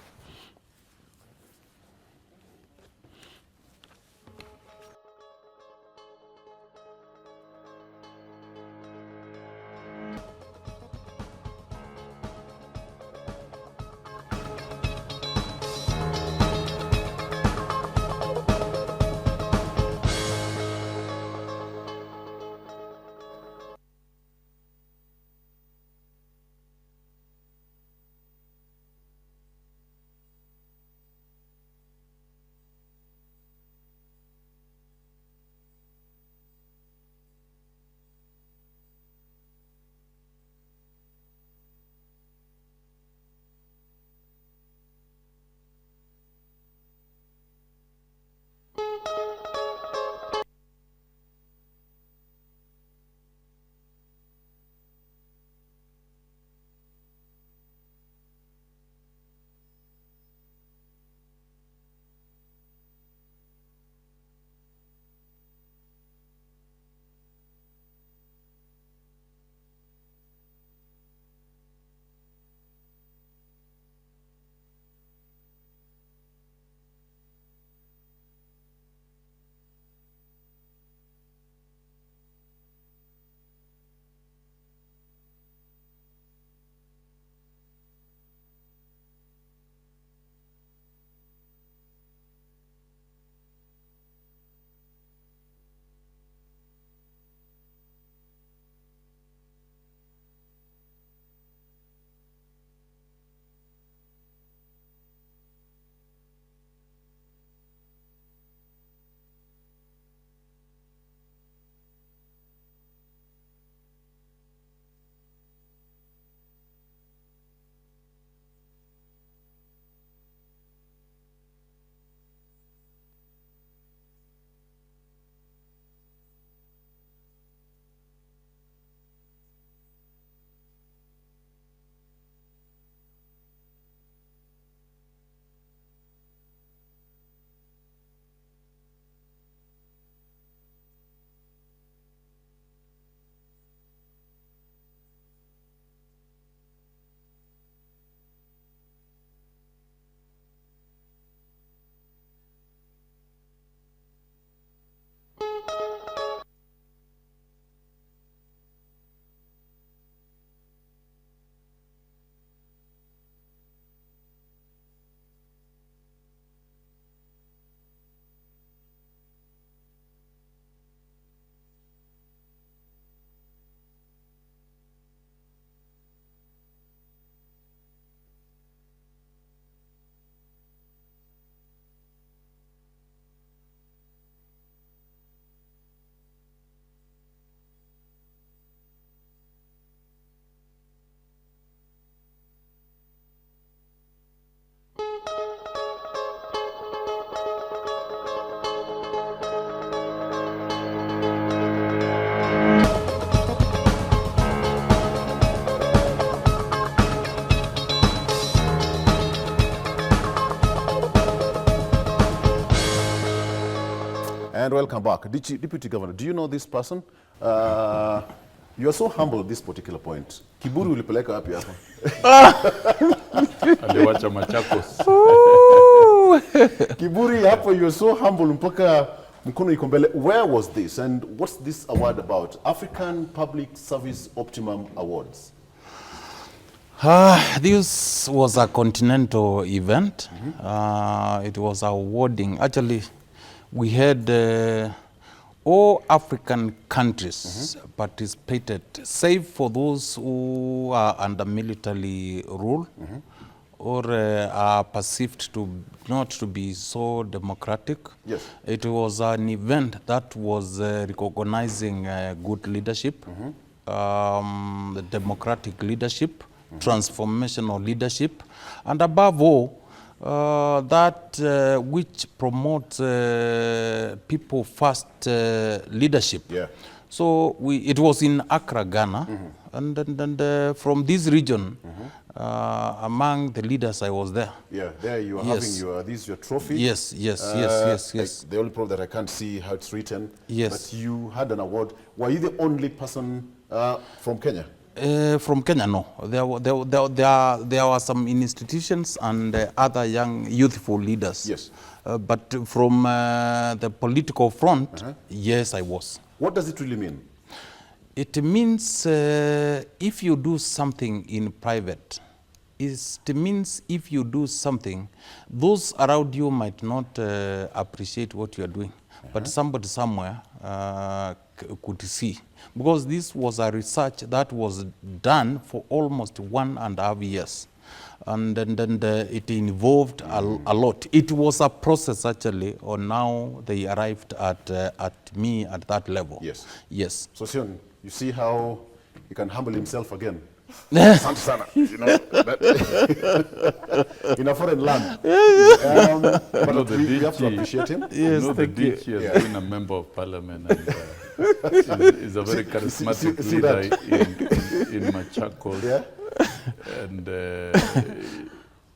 And welcome back. Deputy Governor, do you know this person? You are so humble at this particular point. Kiburi ulipeleka wapi hapa? Aliwacha Machakos. Kiburi hapo, you are so humble mpaka mkono iko mbele. Where was this and what's this award about? African Public Service Optimum Awards. This was a continental event. It was awarding. Actually, we had all African countries participated, save for those who are under military rule or are perceived to not to be so democratic. Yes. It was an event that was recognizing good leadership, the democratic leadership, transformational leadership, and above all, that which promotes people first leadership. Yeah. So it was in Accra, Ghana, and from this region, among the leaders, I was there. Yeah, there you are Yes. having this is your trophy. Yes. The only problem that I can't see how it's written. Yes. But you had an award. Were you the only person from Kenya? From Kenya, no. There were some institutions and other young, youthful leaders. Yes. But from the political front, yes, I was. What does it really mean? It means if you do something in private, it means if you do something, those around you might not appreciate what you are doing, but somebody somewhere could see. Because this was a research that was done for almost 1.5 years. And then it involved a lot. It was a process actually, or now they arrived at me at that level. Yes. Yes. Sossion, you see how he can humble himself again. Asante sana, you know, in a foreign land. But we have to appreciate him. Yes, the thank you. DG has been a member of parliament and is a very charismatic see leader in Machakos. Yeah. And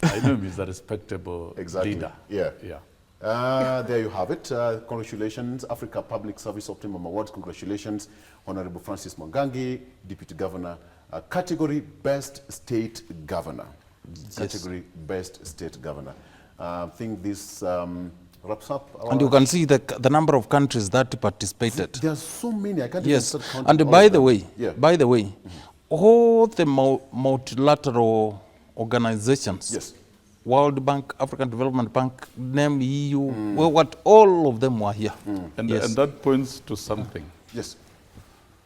I know him, he's a respectable leader. Yeah. Yeah. There you have it. Congratulations, Africa Public Service Optimum Awards. Congratulations, Honorable Francis Mwangangi, Deputy Governor. Category Best State Governor. Yes. Category Best State Governor. I think this wraps up. And you can see the number of countries that participated. There are so many. I can't Yes. even start counting And all by of the them. way, Yeah. all the multilateral organizations, Yes. World Bank, African Development Bank, NEM, EU, well, what all of them were here. And Yes. that points to something, Yes.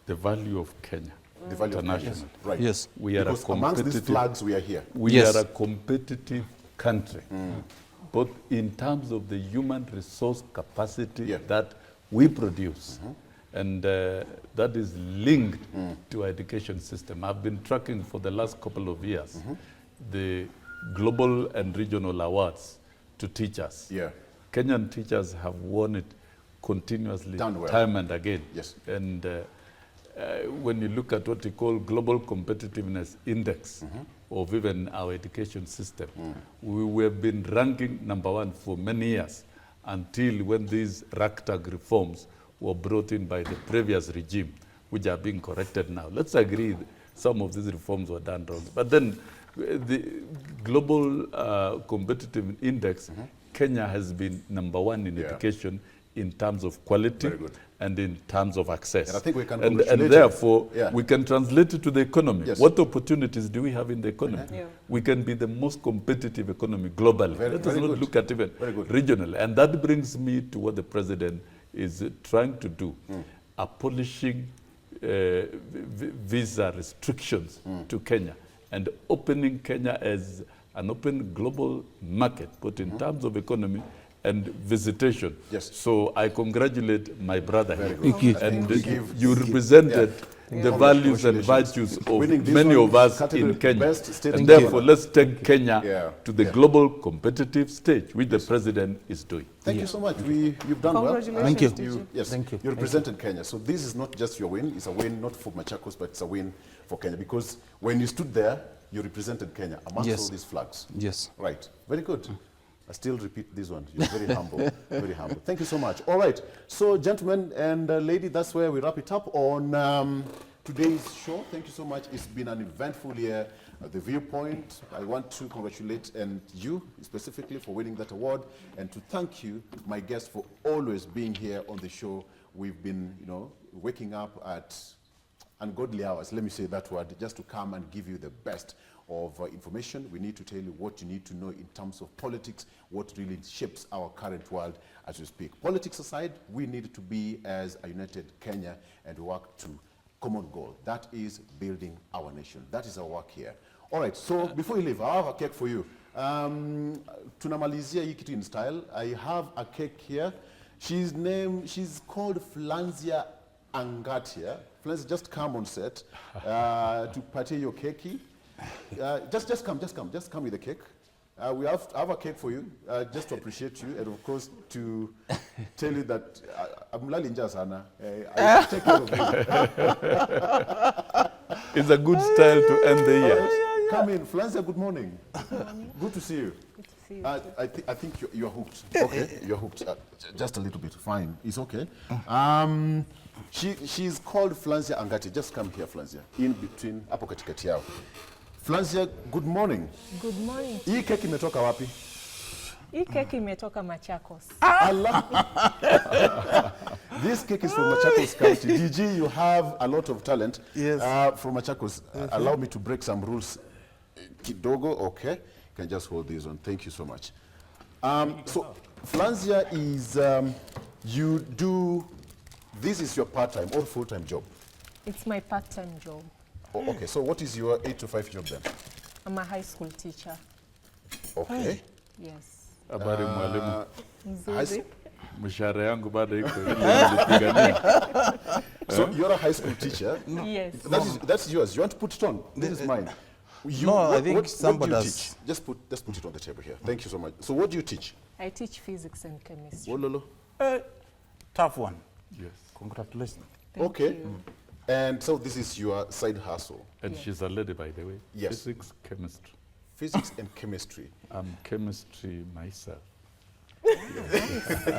the value of Kenya. The value of International. nations. Right. Yes. We are Because a amongst these competitive flags, we are here. We Yes. are a competitive country, both in terms of the human resource capacity that we produce, and that is linked to our education system. I've been tracking for the last couple of years the global and regional awards to teachers. Yeah. Kenyan teachers have won it continuously, Done well. time and again. Yes. And when you look at what we call Global Competitiveness Index of even our education system, we have been ranking #1 for many years until when these ragtag reforms were brought in by the previous regime, which are being corrected now. Let's agree some of these reforms were done wrong. But then the Global Competitive Index, Kenya has been #1 in education in terms of quality and in terms of access. And I think we can and congratulate therefore, it. we can translate it to the economy. Yes. What opportunities do we have in the economy? Yeah. We can be the most competitive economy globally. Let us very not good. look at even Very good. regionally. And that brings me to what the president is trying to do, abolishing visa restrictions to Kenya and opening Kenya as an open global market, both in terms of economy and visitation. Yes. So I congratulate my brother here. Thank you. And we give- you represented Yeah. the values and Congratulations. virtues Winning of this many one, of us category in Kenya. best state And governor. therefore, let's take Kenya Yeah. to the global competitive stage, which the president is doing. Thank you so much. You've done well. Congratulations, Thank you. DG. Yes, Thank you. You represented Kenya. So this is not just your win. It's a win not for Machakos, but it's a win for Kenya. Because when you stood there, you represented Kenya amongst Yes. all these flags. Yes. Right. Very good. I still repeat this one. You're very humble, very humble. Thank you so much. All right. So, gentlemen and lady, that's where we wrap it up on today's show. Thank you so much. It's been an eventful year. The Viewpoint, I want to congratulate you specifically for winning that award, and to thank you, my guests, for always being here on the show. We've been, waking up at ungodly hours, let me say that word, just to come and give you the best of information. We need to tell you what you need to know in terms of politics, what really shapes our current world as we speak. Politics aside, we need to be as a united Kenya and work to common goal. That is building our nation. That is our work here. All right, so before you leave, I have a cake for you. Tunamalizia hii kitu in style. I have a cake here. She's called Flanzia Angatia. Flanzia, just come on set to party your cake. Just come with the cake. We have a cake for you, just to appreciate you, and of course to tell you that I'm lalinja sana. I take care of you. It's a good style to end the year. Come in, Flanzia. Good morning. Good to see you. Good to see you. I think you're hooked. Okay, you're hooked. Just a little bit. Fine, it's okay. She's called Flanzia Angati. Just come here, Flanzia. In between, hapo katikati yao. Flanzia, good morning. Good morning. Hii keki imetoka wapi? Hii keki imetoka Machakos. Allah. This cake is from Machakos County. DG, you have a lot of talent. Yes. From Machakos. Allow me to break some rules. Kidogo, okay. You can just hold this on. Thank you so much. So, Flanzia is, this is your part-time or full-time job? It's my part-time job. Oh, okay, so what is your 8 to 5 job then? I'm a high school teacher. Okay. Yes. Habari mwalimu. Nzuri. Mshahara yangu bado iko ile nilipigania. So you're a high school teacher? Yes. That's yours. You want to put it on? This is mine. I think somebody what do you has... teach? Just put it on the table here. Thank you so much. So what do you teach? I teach physics and chemistry. Oloo. tough one. Yes. Congratulations. Thank Okay. you. And so this is your side hustle. And she's a lady, by the way. Yes. Physics, chemistry. Physics and chemistry. I'm chemistry myself.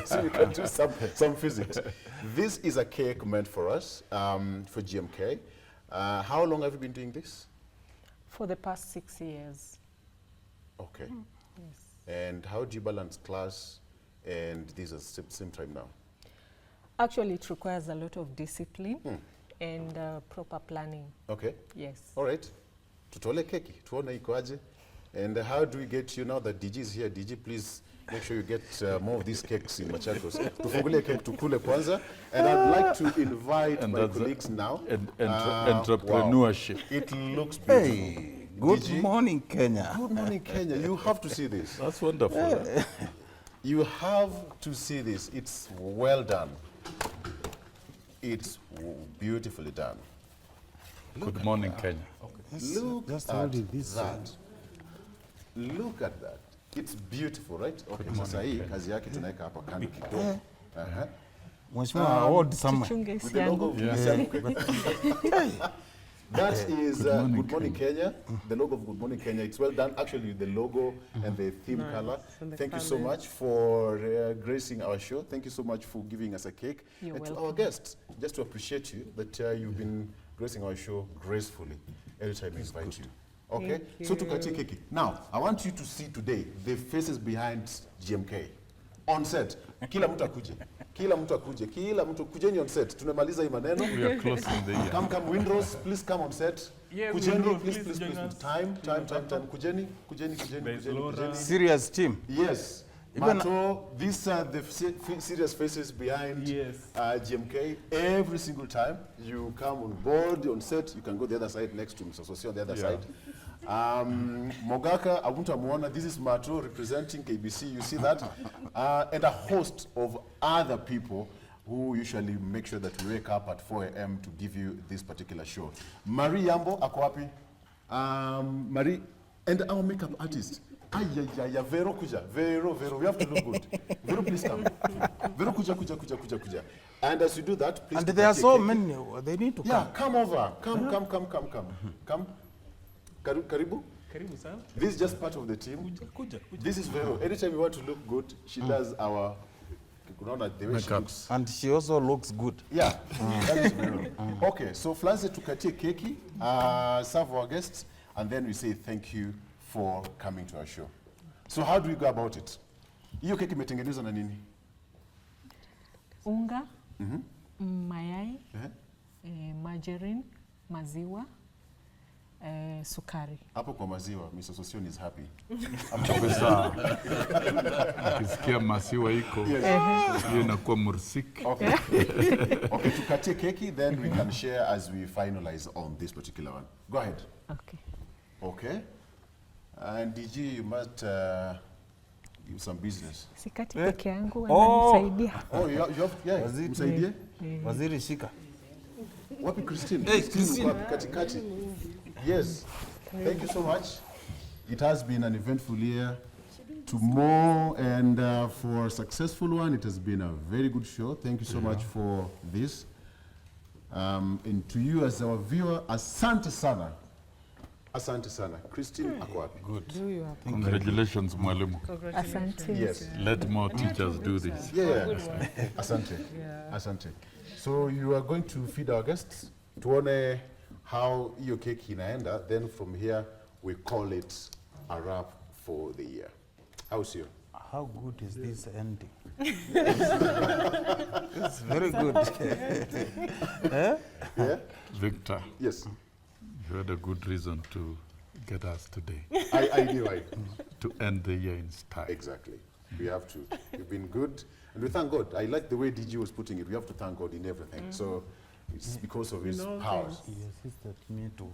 So you can do some physics. This is a cake meant for us, for GMK. How long have you been doing this? For the past 6 years. Okay. Yes. And how do you balance class and this at the same time now? Actually, it requires a lot of discipline and proper planning. Okay. Yes. All right. Tutole keki, tuone iko aje. And how do we get you now that DG is here? DG, please make sure you get more of these cakes in Machakos. Tufungulie cake tukule kwanza. And I'd like to invite my colleagues now. Entrepreneurship. Wow. It looks beautiful. Hey, good DG? morning, Kenya. Good morning, Kenya. You have to see this. That's wonderful. You have to see this. It's well done. It's beautifully done. Good morning, Kenya. Look Just at hold it this that. Look at that. It's beautiful, right? Okay, sasa hii kazi yake tunaweka hapa kando kidogo. Mheshimiwa, award somewhere. Tuchunge With the logo of That is Good Morning Kenya. The logo of Good Morning Kenya. It's well done. Actually, the logo and the theme color. and the Thank you so colours. much for gracing our show. Thank you so much for giving us a cake. You're And to welcome. our guests, just to appreciate you that you've been gracing our show gracefully every time we invite you. Okay, Thank so to Kati you. Keki. Now, I want you to see today the faces behind GMK. On set, kila mtu akuje. Kila mtu akuje. Kila mtu kujeni on set. Tunamaliza hii maneno. We are closing the year. Come, Windrose, please come on set. Yeah, Kujeni, Windrose, please. please join us. Time. Kujeni. Serious team. Yes. Even- Mato, these are the serious faces behind Yes. GMK. Every single time you come on board, on set, you can go the other side next to Mr. Sossion on the other Yeah. side. Mogaka, Abuntamuona, this is Mato representing KBC, you see that? And a host of other people who usually make sure that we wake up at 4 a.m. to give you this particular show. Marie Yambo, ako wapi? Marie, and our makeup artist. Vero kuja, Vero, we have to look good. Vero, please come. Vero kuja. And as you do that, please. And there are so take- many, they need to Yeah, come. come over. Come. Come. Karibu. Karibu sana. This is just part of the team. Kuja. This is Vero. Anytime you want to look good, she does our, the way she looks. And she also looks good. Yeah, that is Vero. Okay, so Flanze tukatie keki, serve our guests, and then we say thank you for coming to our show. So how do we go about it? Hiyo keki imetengenezwa na nini? Unga, mayai, margarine, maziwa, sukari. Hapo kwa maziwa, Mr. Sossion is happy. Kabisa. Ukisikia maziwa iko, hiyo inakuwa mursik. Okay. Okay, tukatie keki, then we can share as we finalize on this particular one. Go ahead. Okay. Okay. And DG, you must give some business. Sikati peke yangu wananisaidia. Oh, you have, yeah, msaidie? Waziri shika. Wapi Christine? Hey, Christine. Wapi katikati? Yes. Thank you so much. It has been an eventful year. Tomorrow, and for a successful one, it has been a very good show. Thank you so much for this. And to you as our viewer, asante sana. Asante sana. Christine, ako wapi? Good. Do you have Congratulations, mwalimu. Asante. Yes. Let more teachers do this. Yeah. Asante. Asante. So you are going to feed our guests. Tuone how hiyo cake inaenda. Then from here, we call it a wrap for the year. How's you? How good is this ending? It's very good. Yeah? Victor, Yes. you had a good reason to get us today, I knew I. to end the year in style. Exactly. We have to. You've been good. And we thank God. I like the way DG was putting it. We have to thank God in everything. So it's because of his powers. He assisted me to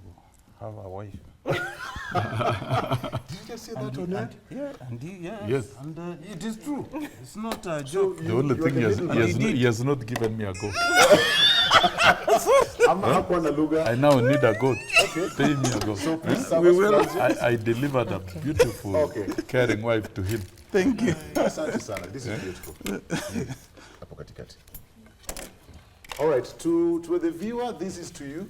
have a wife. Did you just say that on air? Yes. And it is true. It's not a joke. The only thing he has not given me a goat. I now need a goat. Okay. Pay me a goat. So please serve us Flanze. I delivered a beautiful, caring wife to him. Thank you. Asante sana. This is beautiful. Hapo katikati. All right, to the viewer, this is to you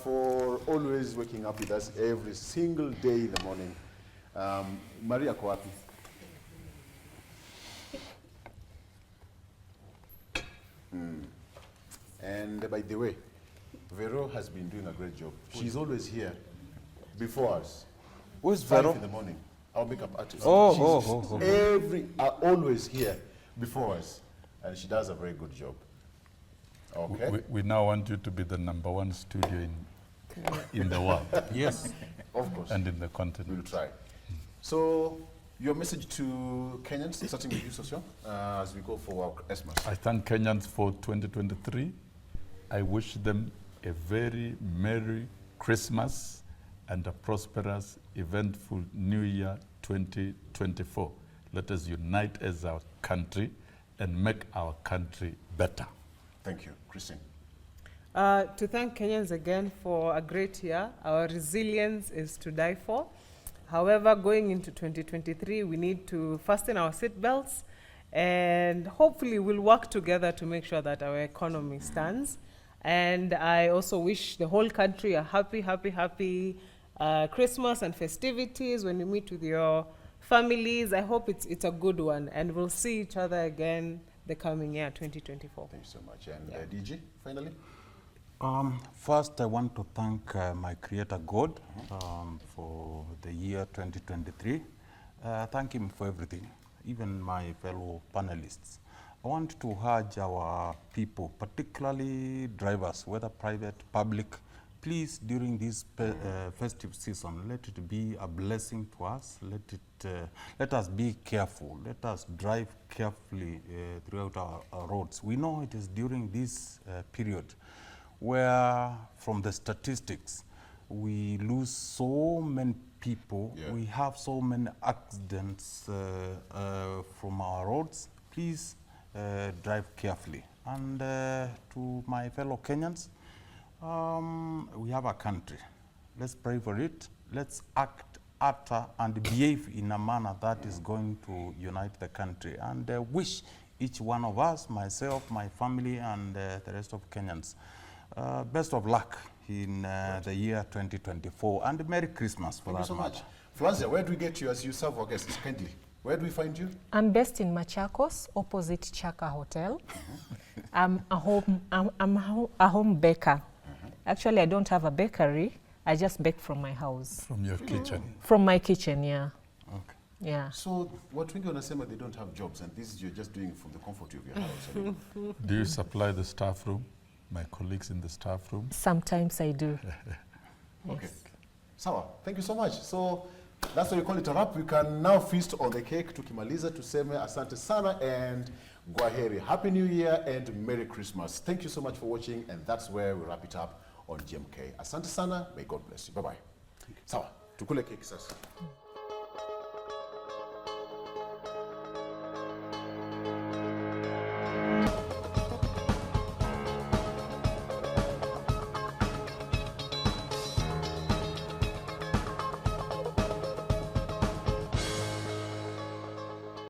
for always waking up with us every single day in the morning. Maria kwa wapi? And by the way, Vero has been doing a great job. She's always here before us. Who's 5 Vero? in the morning. Our makeup artist. Oh. Always here before us, and she does a very good job. Okay. We now want you to be the #1 studio in the world Yes. Of course. and in the continent. We'll try. So, your message to Kenyans, starting with you, Sossion, as we go for our Christmas. I thank Kenyans for 2023. I wish them a very Merry Christmas and a prosperous, eventful New Year 2024. Let us unite as our country and make our country better. Thank you. Christine. To thank Kenyans again for a great year. Our resilience is to die for. However, going into 2023, we need to fasten our seatbelts, and hopefully we'll work together to make sure that our economy stands. And I also wish the whole country a happy Christmas and festivities when you meet with your families. I hope it's a good one, and we'll see each other again the coming year, 2024. Thank you so much. And DG, finally? First, I want to thank my Creator God for the year 2023. Thank Him for everything, even my fellow panelists. I want to urge our people, particularly drivers, whether private, public, please, during this festive season, let it be a blessing to us. Let us be careful. Let us drive carefully throughout our roads. We know it is during this period where, from the statistics, we lose so many people. Yeah. We have so many accidents from our roads. Please drive carefully. And to my fellow Kenyans, we have a country. Let's pray for it. Let's act, utter, and behave in a manner that is going to unite the country. And wish each one of us, myself, my family, and the rest of Kenyans, best of luck in the year 2024. And Merry Christmas for Thank you that so matter. much. Flanzia, where do we get you as you serve our guests? Kindly, where do we find you? I'm based in Machakos, opposite Chaka Hotel. I'm a home baker. Actually, I don't have a bakery. I just bake from my house. From your kitchen. From my kitchen, yeah. Okay. Yeah. So what wengi wanasema they don't have jobs and this you're just doing it from the comfort of your house. I mean, Do you supply the staff room? My colleagues in the staff room? Sometimes I do. okay. Sawa, thank you so much. So that's why we call it a wrap. We can now feast on the cake. Tukimaliza tuseme asante sana and gwaheri. Happy New Year and Merry Christmas. Thank you so much for watching, and that's where we wrap it up on GMK. Asante sana. May God bless you. Bye-bye. Sawa, tukule cake sasa.